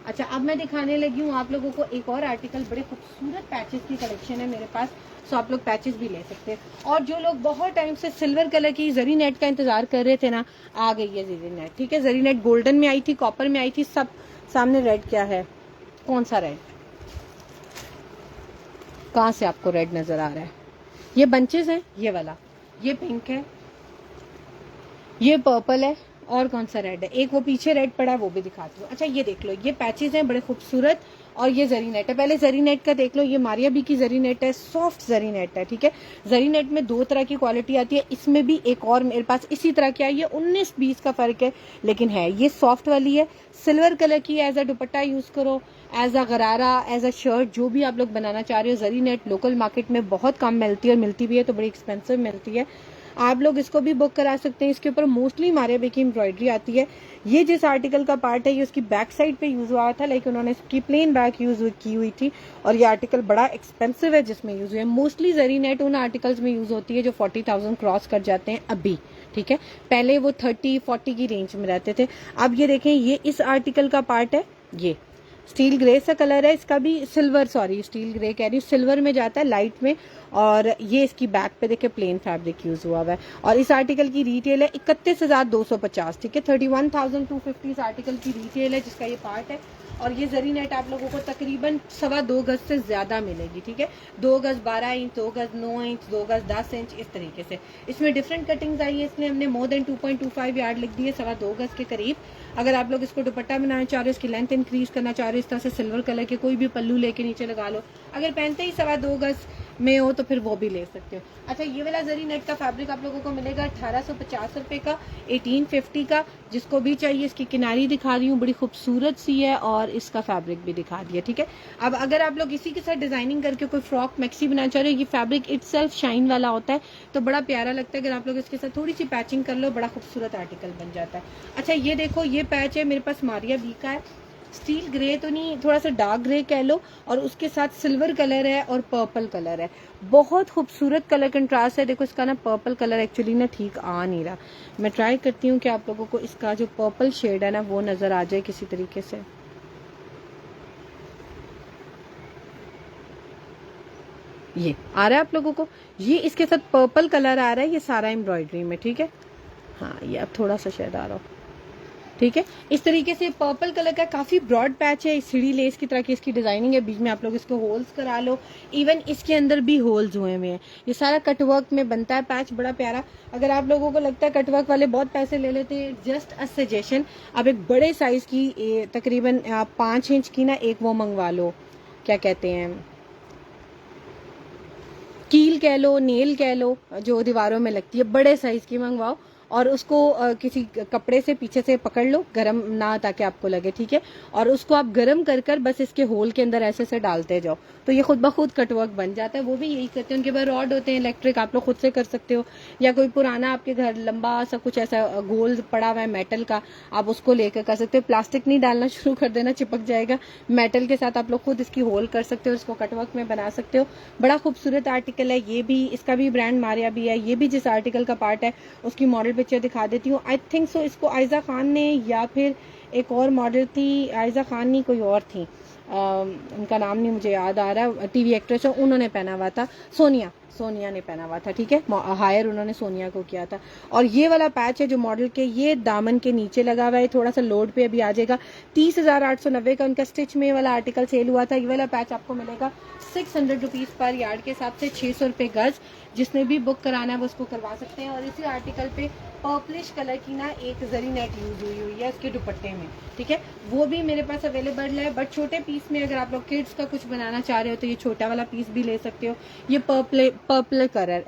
अच्छा अब मैं दिखाने लगी हूँ आप लोगों को एक और आर्टिकल, बड़े खूबसूरत पैचेस की कलेक्शन है मेरे पास, सो आप लोग पैचेस भी ले सकते हैं। और जो लोग बहुत टाइम से सिल्वर कलर की जरी नेट का इंतजार कर रहे थे ना, आ गई है जरी नेट। ठीक है, जरी नेट गोल्डन में आई थी, कॉपर में आई थी, सब सामने रेड क्या है, कौन सा रेड, कहाँ से आपको रेड नजर आ रहा है? ये बंचेस है, ये वाला, ये पिंक है, ये पर्पल है और कौन सा रेड है, एक वो पीछे रेड पड़ा है वो भी दिखाती हूँ। अच्छा ये देख लो, ये पैचेस हैं बड़े खूबसूरत और ये जरी नेट है। पहले जरी नेट का देख लो, ये मारिया बी की जरी नेट है, सॉफ्ट जरी नेट है। ठीक है, जरी नेट में 2 तरह की क्वालिटी आती है, इसमें भी एक और मेरे पास इसी तरह की आई है, 19-20 का फर्क है, लेकिन है ये सॉफ्ट वाली है, सिल्वर कलर की, एज अ दुपट्टा यूज करो, एज अ गरारा, एज अ शर्ट, जो भी आप लोग बनाना चाह रहे हो। जरी नेट लोकल मार्केट में बहुत कम मिलती है और मिलती भी है तो बड़ी एक्सपेंसिव मिलती है, आप लोग इसको भी बुक करा सकते हैं। इसके ऊपर मोस्टली मारिया बी की एम्ब्रॉयडरी आती है। ये जिस आर्टिकल का पार्ट है ये उसकी बैक साइड पे यूज हुआ था, लेकिन उन्होंने इसकी प्लेन बैक यूज की हुई थी और ये आर्टिकल बड़ा एक्सपेंसिव है जिसमें यूज हुआ है। मोस्टली जरी नेट उन आर्टिकल्स में यूज होती है जो 40,000 क्रॉस कर जाते हैं अभी। ठीक है, पहले वो 30-40 की रेंज में रहते थे। अब ये देखें, ये इस आर्टिकल का पार्ट है, ये स्टील ग्रे सा कलर है, इसका भी सिल्वर, सॉरी स्टील ग्रे कह रही हूँ, सिल्वर में जाता है लाइट में। और ये इसकी बैक पे देखिए प्लेन फैब्रिक यूज हुआ है और इस आर्टिकल की रिटेल है 31,250। ठीक है, 31,250 इस आर्टिकल की रिटेल है जिसका ये पार्ट है। और ये जरी नेट आप लोगों को तकरीबन 2.25 गज से ज्यादा मिलेगी। ठीक है, 2 गज 12 इंच, 2 गज 9 इंच, 2 गज 10 इंच, इस तरीके से। इसमें डिफरेंट कटिंग्स आई है, इसलिए हमने मोर देन 2.25 यार्ड लिख दी है, 2.25 गज के करीब। अगर आप लोग इसको दुपट्टा बनाना चाह रहे हो, इसकी लेंथ इंक्रीज करना चाह रहे हो, इस तरह से सिल्वर कलर के कोई भी पल्लू लेके नीचे लगा लो, अगर पहनते ही 2.25 गज में हो तो फिर वो भी ले सकते हो। अच्छा, ये वाला जरी नेट का फैब्रिक आप लोगों को मिलेगा 1850 रुपए का, 1850 का। जिसको भी चाहिए, इसकी किनारी दिखा रही हूँ, बड़ी खूबसूरत सी है और इसका फैब्रिक भी दिखा दिया। ठीक है, अब अगर आप लोग इसी के साथ डिजाइनिंग करके कोई फ्रॉक मैक्सी बनाना चाह रहे हो, ये फैब्रिक इटसेल्फ शाइन वाला होता है तो बड़ा प्यारा लगता है। अगर आप लोग इसके साथ थोड़ी सी पैचिंग कर लो, बड़ा खूबसूरत आर्टिकल बन जाता है। अच्छा ये देखो, ये पैच है मेरे पास मारिया बी का है, स्टील ग्रे तो नहीं, थोड़ा सा डार्क ग्रे कह लो, और उसके साथ सिल्वर कलर है और पर्पल कलर है, बहुत खूबसूरत कलर कंट्रास्ट है। देखो इसका ना पर्पल कलर एक्चुअली ना ठीक आ नहीं रहा, मैं ट्राई करती हूँ कि आप लोगों को इसका जो पर्पल शेड है ना वो नजर आ जाए किसी तरीके से। ये आ रहा है आप लोगों को, ये इसके साथ पर्पल कलर आ रहा है, ये सारा एम्ब्रॉयडरी में। ठीक है, हाँ ये अब थोड़ा सा शेड आ रहा हो। ठीक है, इस तरीके से पर्पल कलर का काफी ब्रॉड पैच है, सीढ़ी लेस की तरह की इसकी डिजाइनिंग है, बीच में आप लोग इसको होल्स करा लो, इवन इसके अंदर भी होल्स हुए हुए हैं। ये सारा कटवर्क में बनता है पैच, बड़ा प्यारा। अगर आप लोगों को लगता है कटवर्क वाले बहुत पैसे ले लेते हैं, जस्ट अ सजेशन, आप एक बड़े साइज की तकरीबन 5 इंच की ना एक वो मंगवा लो, क्या कहते हैं, कील कह लो, नेल कह लो, जो दीवारों में लगती है, बड़े साइज की मंगवाओ और उसको किसी कपड़े से पीछे से पकड़ लो, गरम ना ताकि आपको लगे, ठीक है। और उसको आप गरम कर कर बस इसके होल के अंदर ऐसे से डालते जाओ, तो ये खुद ब खुद कटवर्क बन जाता है। वो भी यही करते हैं, उनके पास रॉड होते हैं इलेक्ट्रिक, आप लोग खुद से कर सकते हो, या कोई पुराना आपके घर लंबा सा कुछ ऐसा गोल पड़ा हुआ है मेटल का, आप उसको लेकर कर सकते हो। प्लास्टिक नहीं डालना शुरू कर देना, चिपक जाएगा। मेटल के साथ आप लोग खुद इसकी होल कर सकते हो, इसको कटवर्क में बना सकते हो। बड़ा खूबसूरत आर्टिकल है ये भी, इसका भी ब्रांड मारिया भी है। ये भी जिस आर्टिकल का पार्ट है उसकी मॉडल पिक्चर दिखा देती हूँ। आई थिंक सो इसको आयजा खान ने, या फिर एक और मॉडल थी, आयजा खान नहीं कोई और थी, उनका नाम नहीं मुझे याद आ रहा, टीवी एक्ट्रेस है, उन्होंने पहना हुआ था, सोनिया ने पहना हुआ था, ठीक है। हायर उन्होंने सोनिया को किया था। और ये वाला पैच है जो मॉडल के, ये दामन के नीचे लगा हुआ है, थोड़ा सा लोड पे अभी आ जाएगा। 30,890 का उनका स्टिच में वाला आर्टिकल सेल हुआ था। ये वाला पैच आपको मिलेगा 600 रुपीज पर यार्ड के हिसाब से, 600 रुपये गज। जिसने भी बुक कराना है वो उसको करवा सकते हैं। और इसी आर्टिकल पे पर्पलिश कलर की ना एक जरी नेट यूज हुई है इसके दुपट्टे में, ठीक है। वो भी मेरे पास अवेलेबल है, बट छोटे पीस में। अगर आप लोग किड्स का कुछ बनाना चाह रहे हो तो ये छोटा वाला पीस भी ले सकते हो। ये पर्पल कलर,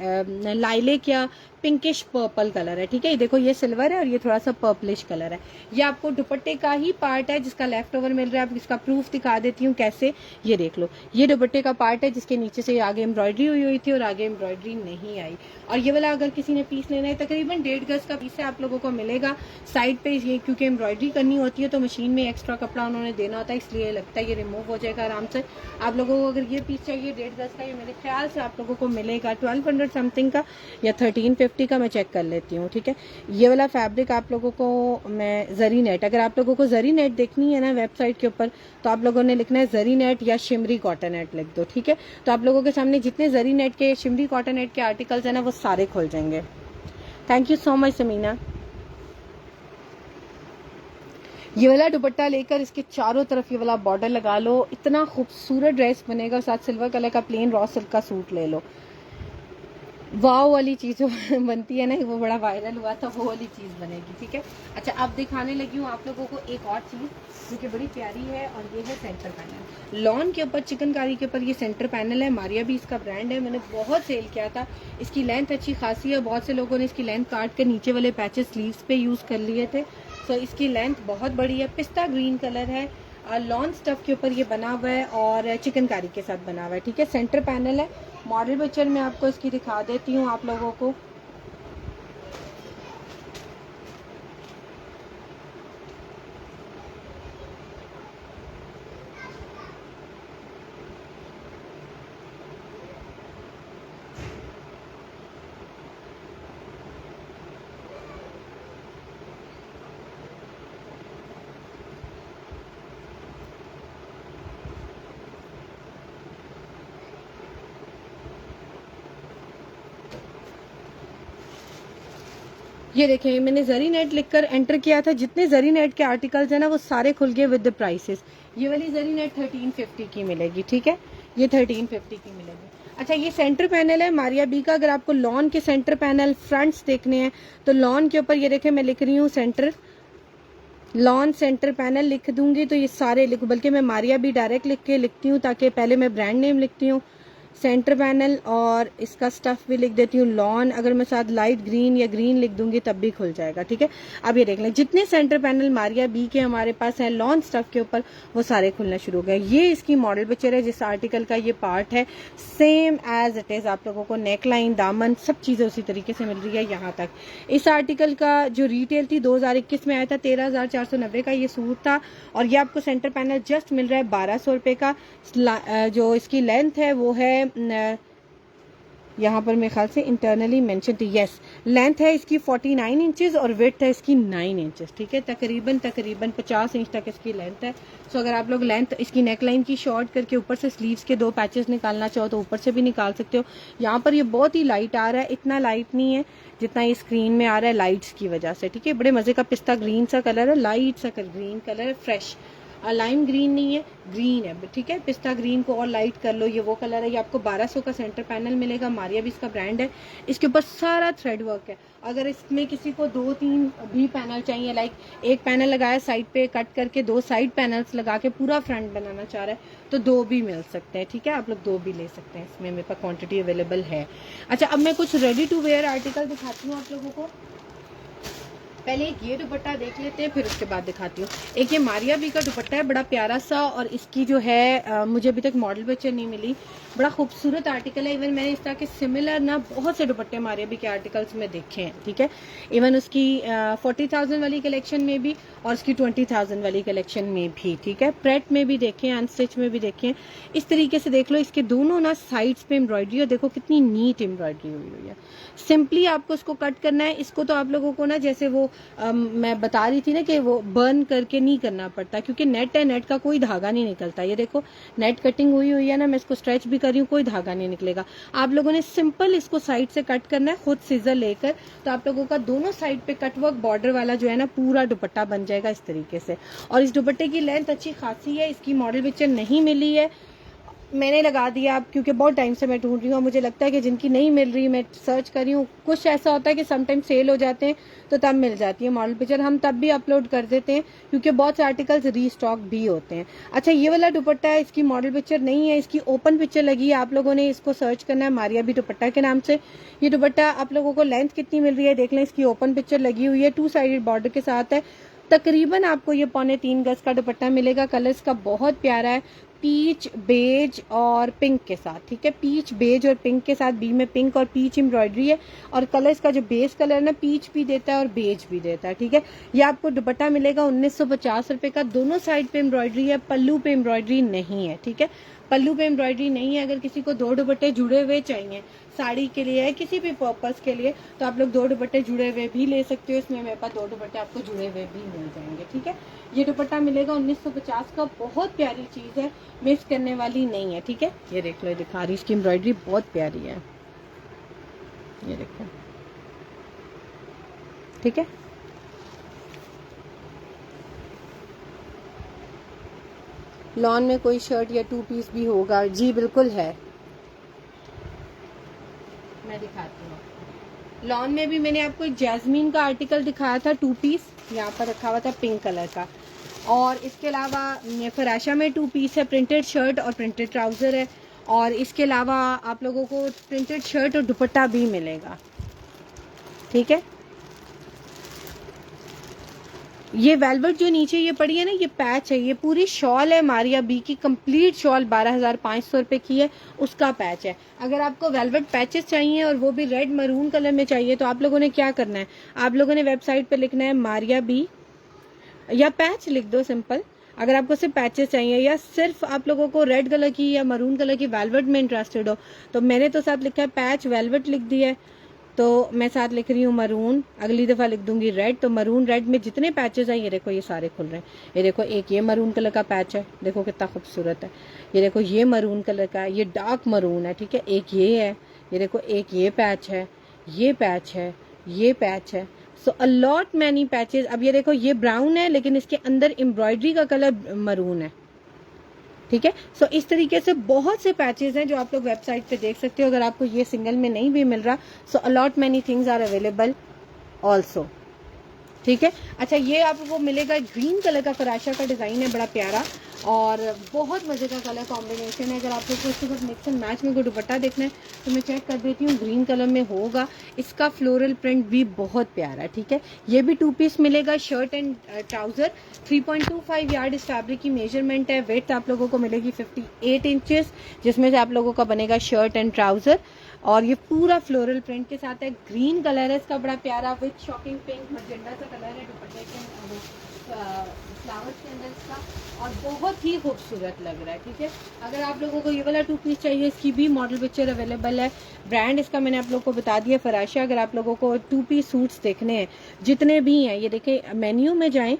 लाइलेक या पिंकिश पर्पल कलर है, ठीक है। ये देखो, ये सिल्वर है और ये थोड़ा सा पर्पलिश कलर है। ये आपको दुपट्टे का ही पार्ट है जिसका लेफ्ट ओवर मिल रहा है। आप इसका प्रूफ दिखा देती हूँ कैसे, ये देख लो। ये दुपट्टे का पार्ट है जिसके नीचे से आगे एम्ब्रॉयडरी हुई थी और आगे एम्ब्रॉयडरी नहीं आई। और ये वाला अगर किसी ने पीस लेना है, तकरीबन 1.5 गज का पीस है, आप लोगों को मिलेगा। साइड पे ये क्योंकि एम्ब्रॉयडरी करनी होती है तो मशीन में एक्स्ट्रा कपड़ा उन्होंने देना होता है, इसलिए लगता है ये रिमूव हो जाएगा आराम से। आप लोगों को अगर ये पीस चाहिए 1.5 गज का, ये मेरे ख्याल से आप लोगों को मिलेगा 1200 समथिंग का या 1350 का, मैं चेक कर लेती हूँ, ठीक है। ये वाला फैब्रिक आप लोगों को मैं जरी नेट, अगर आप लोगों को जरी नेट देखनी है ना वेबसाइट के ऊपर, तो आप लोगों ने लिखना है जरी नेट या शिमरी कॉटन नेट लिख दो, ठीक है। तो आप लोगों के सामने जितने जरी नेट के, शिमरी कॉटन नेट के आर्टिकल्स है ना, वो सारे खुल जाएंगे। Thank you so much Samina. ये वाला दुपट्टा लेकर इसके चारों तरफ ये वाला बॉर्डर लगा लो, इतना खूबसूरत ड्रेस बनेगा। साथ सिल्वर कलर का प्लेन रॉ सिल्क का सूट ले लो, वाव वाली चीज बनती है ना, वो बड़ा वायरल हुआ था, वो वाली चीज बनेगी, ठीक है। अच्छा, अब दिखाने लगी हूँ आप लोगों को एक और चीज जो कि बड़ी प्यारी है, और ये है सेंटर पैनल। लॉन के ऊपर, चिकनकारी के ऊपर ये सेंटर पैनल है। मारिया भी इसका ब्रांड है, मैंने बहुत सेल किया था। इसकी लेंथ अच्छी खासी है, बहुत से लोगों ने इसकी लेंथ काट कर नीचे वाले पैचेस स्लीव्स पे यूज कर लिए थे। सो इसकी लेंथ बहुत बड़ी है, पिस्ता ग्रीन कलर है, लॉन स्टफ के ऊपर ये बना हुआ है और चिकनकारी के साथ बना हुआ है, ठीक है। सेंटर पैनल है। मॉडल पिक्चर में आपको इसकी दिखा देती हूँ आप लोगों को। ये देखें, मैंने जरी नेट लिखकर एंटर किया था। जितने जरी नेट के आर्टिकल्स है ना, वो सारे खुल गए विद द प्राइसेस। ये वाली जरी नेट 1350 की मिलेगी, ठीक है। ये 1350 की मिलेगी। अच्छा, ये सेंटर पैनल है मारिया बी का। अगर आपको लॉन के सेंटर पैनल फ्रंट्स देखने हैं तो लॉन के ऊपर ये देखें, मैं लिख रही हूँ सेंटर, लॉन सेंटर पैनल लिख दूंगी तो ये सारे लिख, बल्कि मैं मारिया भी डायरेक्ट लिख के लिखती हूँ ताकि पहले मैं ब्रांड नेम लिखती हूँ, सेंटर पैनल, और इसका स्टफ भी लिख देती हूँ लॉन। अगर मैं साथ लाइट ग्रीन या ग्रीन लिख दूंगी तब भी खुल जाएगा, ठीक है। अब ये देख लें, जितने सेंटर पैनल मारिया बी के हमारे पास हैं लॉन स्टफ के ऊपर, वो सारे खुलना शुरू हो गए। ये इसकी मॉडल पिक्चर है जिस आर्टिकल का ये पार्ट है, सेम एज इट इज। आप लोगों को नेक लाइन, दामन, सब चीजें उसी तरीके से मिल रही है यहाँ तक। इस आर्टिकल का जो रिटेल थी 2021 में आया था 13,490 का ये सूट था, और ये आपको सेंटर पैनल जस्ट मिल रहा है 1200 रुपए का। जो इसकी लेंथ है वो है, यहाँ पर मेरे ख्याल से इंटरनली मेंशन थी, यस, लेंथ है इसकी 49 इंचेस और विड्थ है इसकी 9 इंचेस, ठीक है। तकरीबन 50 इंच तक इसकी लेंथ है। सो अगर आप लोग लेंथ इसकी नेक लाइन की शॉर्ट करके ऊपर से स्लीव्स के 2 पैचेस निकालना चाहो तो ऊपर से भी निकाल सकते हो। यहाँ पर ये बहुत ही लाइट आ रहा है, इतना लाइट नहीं है जितना ये स्क्रीन में आ रहा है लाइट्स की वजह से, ठीक है। बड़े मजे का पिस्ता ग्रीन सा कलर है, लाइट सा ग्रीन कलर है, फ्रेश। लाइम ग्रीन नहीं है, ग्रीन है, ठीक है। पिस्ता ग्रीन को और लाइट कर लो, ये वो कलर है। ये आपको 1200 का सेंटर पैनल मिलेगा, मारिया भी इसका ब्रांड है। इसके ऊपर सारा थ्रेड वर्क है। अगर इसमें किसी को 2-3 भी पैनल चाहिए, लाइक एक पैनल लगाया साइड पे कट करके 2 साइड पैनल्स लगा के पूरा फ्रंट बनाना चाह रहा है तो 2 भी मिल सकते हैं, ठीक है। आप लोग 2 भी ले सकते हैं, इसमें मेरे पास क्वांटिटी अवेलेबल है। अच्छा, अब मैं कुछ रेडी टू वेयर आर्टिकल दिखाती हूँ आप लोगों को। पहले एक ये दुपट्टा देख लेते हैं, फिर उसके बाद दिखाती हूँ। एक ये मारिया बी का दुपट्टा है, बड़ा प्यारा सा, और इसकी जो है मुझे अभी तक मॉडल पिक्चर नहीं मिली। बड़ा खूबसूरत आर्टिकल है। इवन मैंने इस तरह के सिमिलर ना बहुत से दुपट्टे मारिया बी के आर्टिकल्स में देखे हैं, ठीक है। इवन उसकी 40,000 वाली कलेक्शन में भी और उसकी 20,000 वाली कलेक्शन में भी, ठीक है। प्रेट में भी देखे हैं, अनस्टिच में भी देखे हैं। इस तरीके से देख लो, इसके दोनों ना साइड्स पे एम्ब्रॉयडरी, और देखो कितनी नीट एम्ब्रॉयडरी हुई है। सिंपली आपको इसको कट करना है। इसको तो आप लोगों को ना, जैसे वो मैं बता रही थी ना कि वो बर्न करके नहीं करना पड़ता, क्योंकि नेट है, नेट का कोई धागा नहीं निकलता। ये देखो नेट कटिंग हुई है ना, मैं इसको स्ट्रेच भी कर रही हूँ, कोई धागा नहीं निकलेगा। आप लोगों ने सिंपल इसको साइड से कट करना है खुद सीजर लेकर, तो आप लोगों का दोनों साइड पे कटवर्क बॉर्डर वाला जो है ना पूरा दुपट्टा बन जाएगा इस तरीके से। और इस दुपट्टे की लेंथ अच्छी खासी है। इसकी मॉडल पिक्चर नहीं मिली है, मैंने लगा दिया आप, क्योंकि बहुत टाइम से मैं ढूंढ रही हूँ। मुझे लगता है कि जिनकी नहीं मिल रही, मैं सर्च कर रही हूँ। कुछ ऐसा होता है कि समटाइम सेल हो जाते हैं तो तब मिल जाती है मॉडल पिक्चर, हम तब भी अपलोड कर देते हैं क्योंकि बहुत से आर्टिकल्स रीस्टॉक भी होते हैं। अच्छा, ये वाला दुपट्टा है, इसकी मॉडल पिक्चर नहीं है, इसकी ओपन पिक्चर लगी है। आप लोगों ने इसको सर्च करना है मारिया बी दुपट्टा के नाम से। ये दुपट्टा आप लोगों को लेंथ कितनी मिल रही है देख लें, इसकी ओपन पिक्चर लगी हुई है, 2 साइडेड बॉर्डर के साथ है। तकरीबन आपको ये 3.25 गज का दुपट्टा मिलेगा। कलर इसका बहुत प्यारा है, पीच, बेज और पिंक के साथ, ठीक है। पीच, बेज और पिंक के साथ, बी में पिंक और पीच एम्ब्रॉयडरी है। और कलर इसका जो बेस कलर है ना, पीच भी देता है और बेज भी देता है, ठीक है। ये आपको दुपट्टा मिलेगा 1950 रुपए का। दोनों साइड पे एम्ब्रॉयडरी है, पल्लू पे एम्ब्रॉयडरी नहीं है, ठीक है। पल्लू पे एम्ब्रॉयडरी नहीं है। अगर किसी को 2 दुपट्टे जुड़े हुए चाहिए साड़ी के लिए, किसी भी पर्पस के लिए, तो आप लोग 2 दुपट्टे जुड़े हुए भी ले सकते हो। इसमें मेरे पास 2 दुपट्टे आपको जुड़े हुए भी मिल जाएंगे, ठीक है। ये दुपट्टा मिलेगा 1950 का। बहुत प्यारी चीज है, मिस करने वाली नहीं है, ठीक है। ये देख लो, दिखा रही, इसकी एम्ब्रॉयडरी बहुत प्यारी है, ये देखो, ठीक है। लॉन में कोई शर्ट या 2 पीस भी होगा? जी बिल्कुल है, मैं दिखाती हूँ। लॉन में भी मैंने आपको एक जैस्मीन का आर्टिकल दिखाया था, 2 पीस, यहाँ पर रखा हुआ था पिंक कलर का। और इसके अलावा फराशा में 2 पीस है, प्रिंटेड शर्ट और प्रिंटेड ट्राउजर है। और इसके अलावा आप लोगों को प्रिंटेड शर्ट और दुपट्टा भी मिलेगा, ठीक है। ये वेलवेट जो नीचे ये पड़ी है ना, ये पैच है, ये पूरी शॉल है मारिया बी की, कंप्लीट शॉल 12,500 रुपए की है, उसका पैच है। अगर आपको वेलवेट पैचेस चाहिए और वो भी रेड मरून कलर में चाहिए, तो आप लोगों ने क्या करना है, आप लोगों ने वेबसाइट पे लिखना है मारिया बी, या पैच लिख दो सिंपल। अगर आपको सिर्फ पैचेस चाहिए, या सिर्फ आप लोगों को रेड कलर की या मरून कलर की वेलवेट में इंटरेस्टेड हो, तो मैंने तो साथ लिखा है पैच वेलवेट लिख दिया है, तो मैं साथ लिख रही हूँ मरून। अगली दफा लिख दूंगी रेड। तो मरून रेड में जितने पैचेस हैं, ये देखो ये सारे खुल रहे हैं। ये देखो एक ये मरून कलर का पैच है, देखो कितना खूबसूरत है। ये देखो ये मरून कलर का, ये डार्क मरून है, ठीक है। एक ये है, ये देखो एक ये पैच है, ये पैच है, ये पैच है। सो अ लॉट मैनी पैचेस। अब ये देखो ये ब्राउन है, लेकिन इसके अंदर एम्ब्रॉयडरी का कलर मरून है, ठीक है। सो इस तरीके से बहुत से पैचेस हैं जो आप लोग वेबसाइट पे देख सकते हो। अगर आपको ये सिंगल में नहीं भी मिल रहा, so a lot many things are available also, ठीक है। अच्छा, ये आपको मिलेगा ग्रीन कलर का, फराशा का डिजाइन है, बड़ा प्यारा और बहुत मजे का कलर कॉम्बिनेशन है। अगर आप लोग को इसके साथ मिक्स एंड मैच में कोई दुपट्टा देखना है तो मैं चेक कर देती हूँ, ग्रीन कलर में होगा। इसका फ्लोरल प्रिंट भी बहुत प्यारा है, ठीक है। ये भी 2 पीस मिलेगा, शर्ट एंड ट्राउजर। 3.25 यार्ड इस फैब्रिक की मेजरमेंट है। वेट आप लोगों को मिलेगी 58 इंचेस, जिसमें से आप लोगों का बनेगा शर्ट एंड ट्राउजर। और ये पूरा फ्लोरल प्रिंट के साथ है। ग्रीन कलर है इसका, बड़ा प्यारा, विद शॉकिंग पिंक मजेंडा सा कलर है दुपट्टे के फ्लावर्स के अंदर इसका, और बहुत ही खूबसूरत लग रहा है, ठीक है। अगर आप लोगों को ये वाला 2 पीस चाहिए, इसकी भी मॉडल पिक्चर अवेलेबल है। ब्रांड इसका मैंने आप लोगों को बता दिया, फराशा। अगर आप लोगों को 2 पीस सूट्स देखने हैं, जितने भी हैं, ये देखें, मेन्यू में जाएं,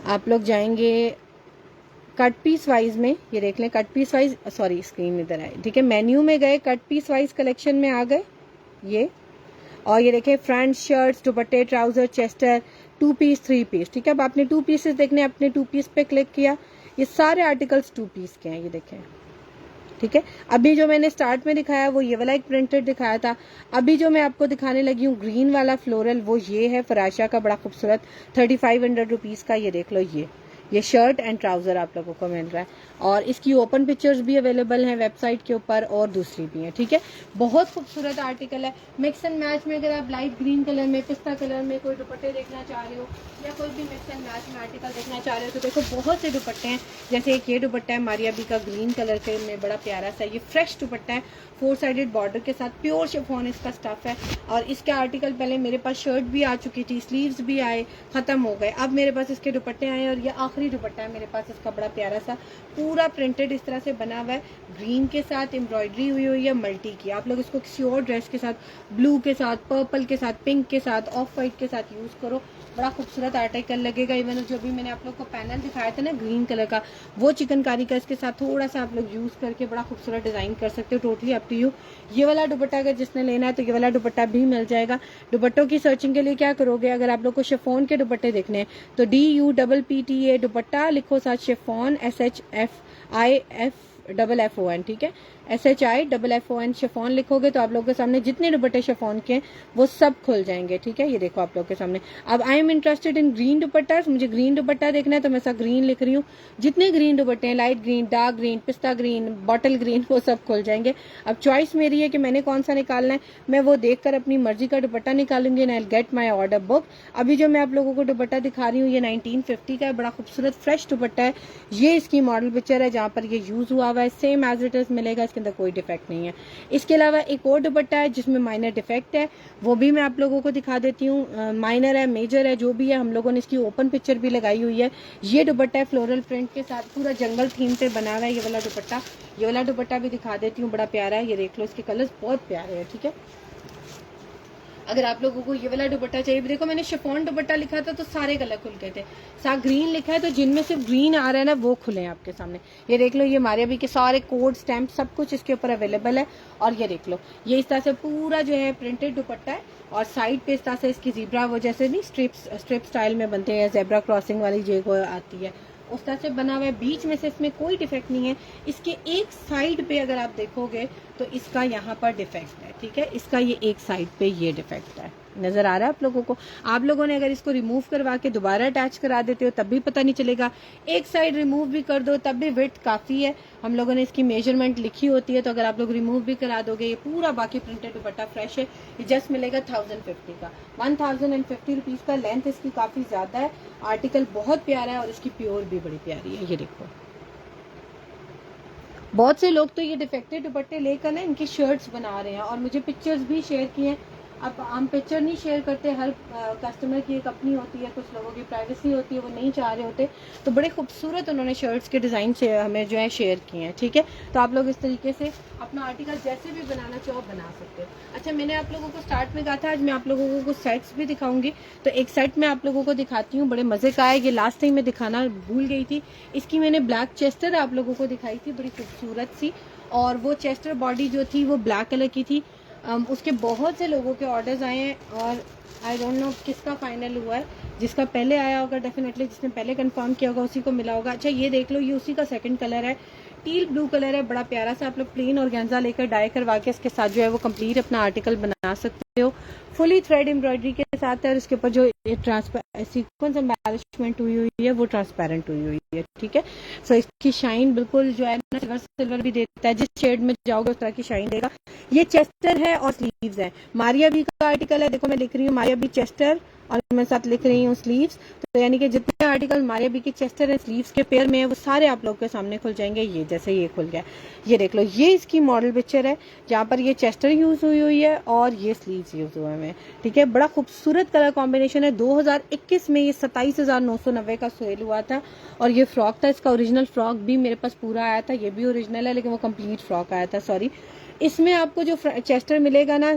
आप लोग जाएंगे कट पीस वाइज में, ये देख लें, cut piece wise, sorry screen इधर आए, ठीक है। मेन्यू में गए, कट पीस वाइज कलेक्शन में आ गए ये, और ये देखें फ्रंट शर्ट्स, दुपट्टे, ट्राउजर, चेस्टर, 2 पीस 3 पीस, ठीक है। अब आपने 2 पीसेस देखने, अपने 2 पीस पे क्लिक किया, ये सारे आर्टिकल्स 2 पीस के हैं, ये देखें, ठीक है। अभी जो मैंने स्टार्ट में दिखाया वो ये वाला एक प्रिंटेड दिखाया था। अभी जो मैं आपको दिखाने लगी हूँ ग्रीन वाला फ्लोरल, वो ये है फराशा का, बड़ा खूबसूरत 3500 रुपीज़ का। ये देख लो, ये शर्ट एंड ट्राउजर आप लोगों को मिल रहा है, और इसकी ओपन पिक्चर्स भी अवेलेबल हैं वेबसाइट के ऊपर, और दूसरी भी हैं, ठीक है। बहुत खूबसूरत आर्टिकल है। मिक्स एंड मैच में अगर आप लाइट ग्रीन कलर में, पिस्ता कलर में कोई दुपट्टे देखना चाह रहे हो, या कोई भी मिक्स एंड मैच में आर्टिकल देखना चाह रहे हो, तो देखो बहुत से दुपट्टे हैं। जैसे एक ये दुपट्टा है मारिया बी का, ग्रीन कलर के में, बड़ा प्यारा सा, ये फ्रेश दुपट्टा है, 4 साइडेड बॉर्डर के साथ, प्योर शिफॉन इसका स्टफ है। और इसके आर्टिकल पहले मेरे पास शर्ट भी आ चुकी थी, स्लीव्स भी आए, खत्म हो गए, अब मेरे पास इसके दुपट्टे आए, और ये आखिरी दुपट्टा है मेरे पास इसका, बड़ा प्यारा सा, पूरा प्रिंटेड इस तरह से बना हुआ है, ग्रीन के साथ एम्ब्रॉयडरी हुई हुई है मल्टी की। आप लोग इसको किसी और ड्रेस के साथ, ब्लू के साथ, पर्पल के साथ, पिंक के साथ, ऑफ वाइट के साथ यूज करो, बड़ा खूबसूरत आर्टिकल लगेगा। इवन जो भी मैंने आप लोग को पैनल दिखाया था ना ग्रीन कलर का, वो चिकनकारी का इसके साथ थोड़ा सा आप लोग यूज करके बड़ा खूबसूरत डिजाइन कर सकते हो। Totally up to you. ये वाला दुपट्टा अगर जिसने लेना है तो ये वाला दुपट्टा भी मिल जाएगा। दुपट्टों की सर्चिंग के लिए क्या करोगे, अगर आप लोग को शिफॉन के दुपट्टे देखने हैं तो DUPPTA दुपट्टा लिखो, साथ शिफॉन SHIFFON, ठीक है, SHIFFON शिफॉन लिखोगे तो आप लोगों के सामने जितने दुपट्टे शिफॉन के हैं वो सब खुल जाएंगे, ठीक है। ये देखो आप लोग के सामने। अब I am interested in green दुपट्टा, मुझे ग्रीन दुपट्टा देखना है तो मैं सब ग्रीन लिख रही हूँ। जितने ग्रीन दुपट्टे हैं, लाइट ग्रीन, डार्क ग्रीन, पिस्ता ग्रीन, बॉटल ग्रीन, वो सब खुल जाएंगे। अब चॉइस मेरी है कि मैंने कौन सा निकालना है, मैं वो देखकर अपनी मर्जी का दुपट्टा निकालूंगी and I will get my order book. अभी जो मैं आप लोगों को दुपट्टा दिखा रही हूँ ये 1950 का है, बड़ा खूबसूरत फ्रेश दुपट्टा है। ये इसकी मॉडल पिक्चर है जहाँ पर ये यूज हुआ हुआ है, सेम एज इट इज मिलेगा, इसके अंदर कोई डिफेक्ट नहीं है। इसके अलावा एक और दुपट्टा है जिसमें माइनर डिफेक्ट है, वो भी मैं आप लोगों को दिखा देती हूँ। माइनर है, मेजर है, जो भी है, हम लोगों ने इसकी ओपन पिक्चर भी लगाई हुई है। ये दुपट्टा है फ्लोरल प्रिंट के साथ, पूरा जंगल थीम पे बना हुआ है ये वाला दुपट्टा। ये वाला दुपट्टा भी दिखा देती हूँ, बड़ा प्यारा है, ये देख लो, इसके कलर्स बहुत प्यारे हैं, ठीक है। अगर आप लोगों को ये वाला दुपट्टा चाहिए, देखो मैंने शिफॉन दुपट्टा लिखा था तो सारे कलर खुल गए थे, साथ ग्रीन लिखा है तो जिनमें सिर्फ ग्रीन आ रहा है ना वो खुले हैं आपके सामने। ये देख लो, ये मारिया बी के सारे कोड स्टैम्प सब कुछ इसके ऊपर अवेलेबल है। और ये देख लो, ये इस तरह से पूरा जो है प्रिंटेड दुपट्टा है, और साइड पे इस तरह से इसकी जीब्रा, वो जैसे नहीं स्ट्रिप स्टाइल में बनते हैं, जेब्रा क्रॉसिंग वाली जो आती है उस तरह से बना हुआ है। बीच में से इसमें कोई डिफेक्ट नहीं है। इसके एक साइड पे अगर आप देखोगे तो इसका यहाँ पर डिफेक्ट है, ठीक है, इसका ये एक साइड पे ये डिफेक्ट है, नजर आ रहा है आप लोगों को। आप लोगों ने अगर इसको रिमूव करवा के दोबारा अटैच करा देते हो तब भी पता नहीं चलेगा, एक साइड रिमूव भी कर दो तब भी विड्थ काफी है। हम लोगों ने इसकी मेजरमेंट लिखी होती है, तो अगर आप लोग रिमूव भी करा दोगे, ये पूरा बाकी प्रिंटेड दुपट्टा फ्रेश है। ये जस्ट मिलेगा 1050 का, 1050 रुपीज का। लेंथ इसकी काफी ज्यादा है, आर्टिकल बहुत प्यारा है, और इसकी प्योर भी बड़ी प्यारी है। ये देखो, बहुत से लोग तो ये डिफेक्टेड दुपट्टे लेकर ना इनकी शर्ट्स बना रहे हैं, और मुझे पिक्चर्स भी शेयर किए हैं। अब हम पिक्चर नहीं शेयर करते, हर कस्टमर की एक अपनी होती है, कुछ लोगों की प्राइवेसी होती है, वो नहीं चाह रहे होते, तो बड़े खूबसूरत उन्होंने शर्ट्स के डिज़ाइन से हमें जो है शेयर किए हैं, ठीक है। तो आप लोग इस तरीके से अपना आर्टिकल जैसे भी बनाना चाहो बना सकते हो। अच्छा, मैंने आप लोगों को स्टार्ट में कहा था आज मैं आप लोगों को कुछ सेट्स भी दिखाऊंगी, तो एक सेट मैं आप लोगों को दिखाती हूँ, बड़े मज़े का है। ये लास्ट टाइम मैं दिखाना भूल गई थी, इसकी मैंने ब्लैक चेस्टर आप लोगों को दिखाई थी, बड़ी खूबसूरत सी, और वो चेस्टर बॉडी जो थी वो ब्लैक कलर की थी। उसके बहुत से लोगों के ऑर्डर्स आए हैं, और आई डोंट नो किसका फाइनल हुआ है। जिसका पहले आया होगा डेफिनेटली, जिसने पहले कंफर्म किया होगा उसी को मिला होगा। अच्छा, ये देख लो, ये उसी का सेकंड कलर है, टील ब्लू कलर है, बड़ा प्यारा सा। आप लोग प्लेन और गेंजा लेकर डाई करवा के इसके साथ जो है वो कंप्लीट अपना आर्टिकल बना सकते हो। फुली थ्रेड एम्ब्रॉयडरी के साथ है, और इसके ऊपर जो सीक्वेंस एम्बेलिशमेंट हुई हुई है वो ट्रांसपेरेंट हुई हुई है, ठीक है। सो इसकी शाइन बिल्कुल जो है ना सिल्वर भी देता है, जिस शेड में जाओगे उस तरह की शाइन देगा। ये चेस्टर है और स्लीव्स है, मारिया बी का आर्टिकल है। देखो मैं लिख रही हूँ मारिया बी चेस्टर, और मैं साथ लिख रही हूँ स्लीव्स। तो यानी कि जितने आर्टिकल मारिया बी के चेस्टर है स्लीव्स के पेयर में है वो सारे आप लोग के सामने खुल जाएंगे। ये जैसे ये खुल गया, ये देख लो, ये इसकी मॉडल पिक्चर है जहाँ पर ये चेस्टर यूज हुई हुई है और ये स्लीव्स यूज हुए हैं, ठीक है। बड़ा खूबसूरत कलर कॉम्बिनेशन है। 2021 में ये 27,990 का सेल हुआ था, और ये फ्रॉक था। इसका ओरिजिनल फ्रॉक भी मेरे पास पूरा आया था, ये भी ओरिजिनल है लेकिन वो कंप्लीट फ्रॉक आया था, सॉरी। इसमें आपको जो चेस्टर मिलेगा ना,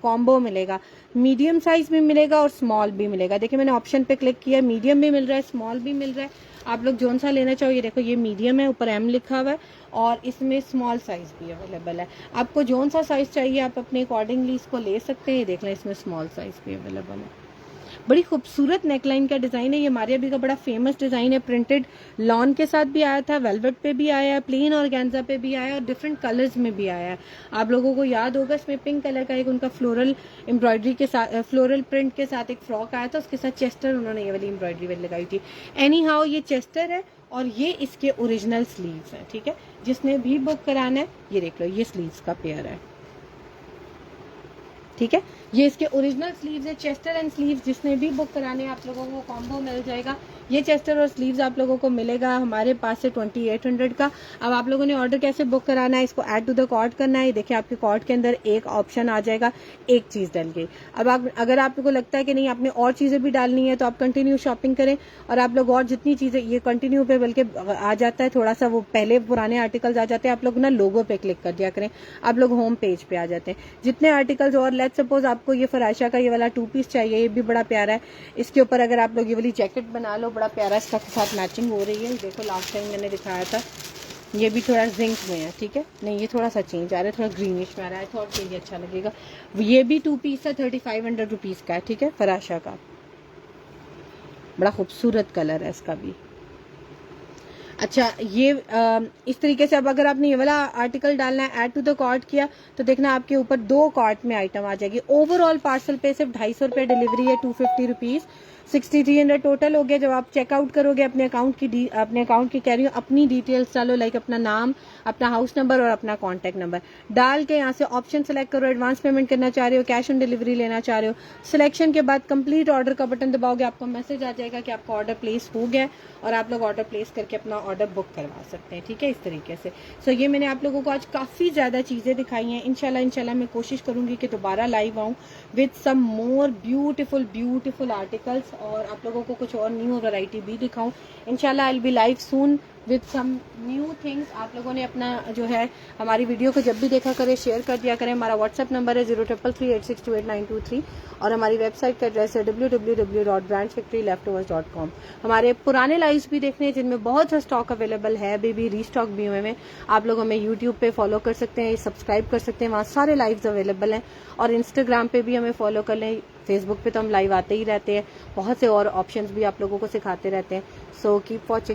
कॉम्बो मिलेगा, मीडियम साइज भी मिलेगा और स्मॉल भी मिलेगा। देखिए मैंने ऑप्शन पे क्लिक किया, मीडियम भी मिल रहा है, स्मॉल भी मिल रहा है। आप लोग जोन सा लेना चाहो, ये देखो ये मीडियम है, ऊपर M लिखा हुआ है, और इसमें स्मॉल साइज भी अवेलेबल है। आपको जोन सा साइज चाहिए आप अपने अकॉर्डिंगली इसको ले सकते हैं। देख लें, इसमें स्मॉल साइज भी अवेलेबल है। बड़ी खूबसूरत नेकलाइन का डिजाइन है। ये हमारे अभी का बड़ा फेमस डिजाइन है। प्रिंटेड लॉन के साथ भी आया था, वेलवेट पे भी आया है, प्लेन ऑर्गेन्जा पे भी आया है और डिफरेंट कलर्स में भी आया है। आप लोगों को याद होगा इसमें पिंक कलर का एक उनका फ्लोरल एम्ब्रॉयडरी के साथ, फ्लोरल प्रिंट के साथ एक फ्रॉक आया था, उसके साथ चेस्टर उन्होंने ये वाली एम्ब्रॉयडरी वाली लगाई थी। एनी हाउ ये चेस्टर है और ये इसके ओरिजिनल स्लीव्स है। ठीक है, जिसने भी बुक कराना है ये देख लो, ये स्लीव्स का पेयर है। ठीक है, ये इसके ओरिजिनल स्लीव्स है। चेस्टर एंड स्लीव्स जिसने भी बुक कराने आप लोगों को कॉम्बो मिल जाएगा। ये चेस्टर और स्लीव्स आप लोगों को मिलेगा हमारे पास से 2800 का। अब आप लोगों ने ऑर्डर कैसे बुक कराना है, इसको ऐड टू द कार्ट करना है। देखिए आपके कार्ट के अंदर एक ऑप्शन आ जाएगा एक चीज डाल के। अब आप अगर आपको लगता है कि नहीं आपने और चीजें भी डालनी है तो आप कंटिन्यू शॉपिंग करें और आप लोग और जितनी चीजें, ये कंटिन्यू पे बल्कि आ जाता है थोड़ा सा, वो पहले पुराने आर्टिकल्स आ जाते हैं, आप लोग ना लोगो पे क्लिक कर दिया करें, आप लोग होम पेज पे आ जाते हैं। जितने आर्टिकल्स और लेट्स सपोज आपको ये फराशा का ये वाला 2 पीस चाहिए, ये भी बड़ा प्यारा है। इसके ऊपर अगर आप लोग ये वाली जैकेट बना लो, बड़ा प्यारा इसका साथ मैचिंग हो रही है। देखो लास्ट टाइम मैंने दिखाया था, ये भी थोड़ा जिंक में है। ठीक है, नहीं ये थोड़ा सा चेंज आ रहा है, थोड़ा ग्रीनिश में आ रहा है, थोड़ा ये अच्छा लगेगा। ये भी 2 पीस है, 3500 रुपीज का है। ठीक है, फराशा का बड़ा खूबसूरत कलर है इसका भी। अच्छा, ये इस तरीके से अब अगर आपने ये वाला आर्टिकल डालना है, ऐड टू द कार्ट किया तो देखना आपके ऊपर 2 कार्ट में आइटम आ जाएगी। ओवरऑल पार्सल पे सिर्फ 250 रुपये डिलीवरी है, 250 रुपीज, 6300 टोटल हो गया। जब आप चेकआउट करोगे अपने अकाउंट की कह रही हूँ अपनी डिटेल्स डालो, लाइक अपना नाम, अपना हाउस नंबर और अपना कॉन्टैक्ट नंबर डाल के यहाँ से ऑप्शन सेलेक्ट करो। एडवांस पेमेंट करना चाह रहे हो, कैश ऑन डिलीवरी लेना चाह रहे हो, सिलेक्शन के बाद कंप्लीट ऑर्डर का बटन दबाओगे, आपको मैसेज आ जाएगा कि आपका ऑर्डर प्लेस हो गया और आप लोग ऑर्डर प्लेस करके अपना ऑर्डर बुक करवा सकते हैं। ठीक है, इस तरीके से। सो ये मैंने आप लोगों को आज काफ़ी ज़्यादा चीज़ें दिखाई हैं। इंशाल्लाह मैं कोशिश करूंगी कि दोबारा लाइव आऊँ with some more beautiful articles और आप लोगों को कुछ और न्यू वैरायटी भी दिखाऊं। इंशाल्लाह I will be live soon with some new things. आप लोगों ने अपना जो है हमारी वीडियो को जब भी देखा करें शेयर कर दिया करें। हमारा व्हाट्सएप नंबर है 033386282923 और हमारी वेबसाइट का एड्रेस है www.branchfactoryleftovers.com। हमारे पुराने लाइव्स भी देखने हैं जिनमें बहुत सा स्टॉक अवेलेबल है, अभी भी रीस्टॉक भी हुए हैं। आप लोग हमें यूट्यूब पे फॉलो कर सकते हैं, सब्सक्राइब कर सकते हैं, वहाँ सारे लाइव्स अवेलेबल हैं। और इंस्टाग्राम पे भी हमें फॉलो कर लें, फेसबुक पे तो हम लाइव आते ही रहते हैं, बहुत से और ऑप्शंस भी आप लोगों को सिखाते रहते हैं। So keep watching.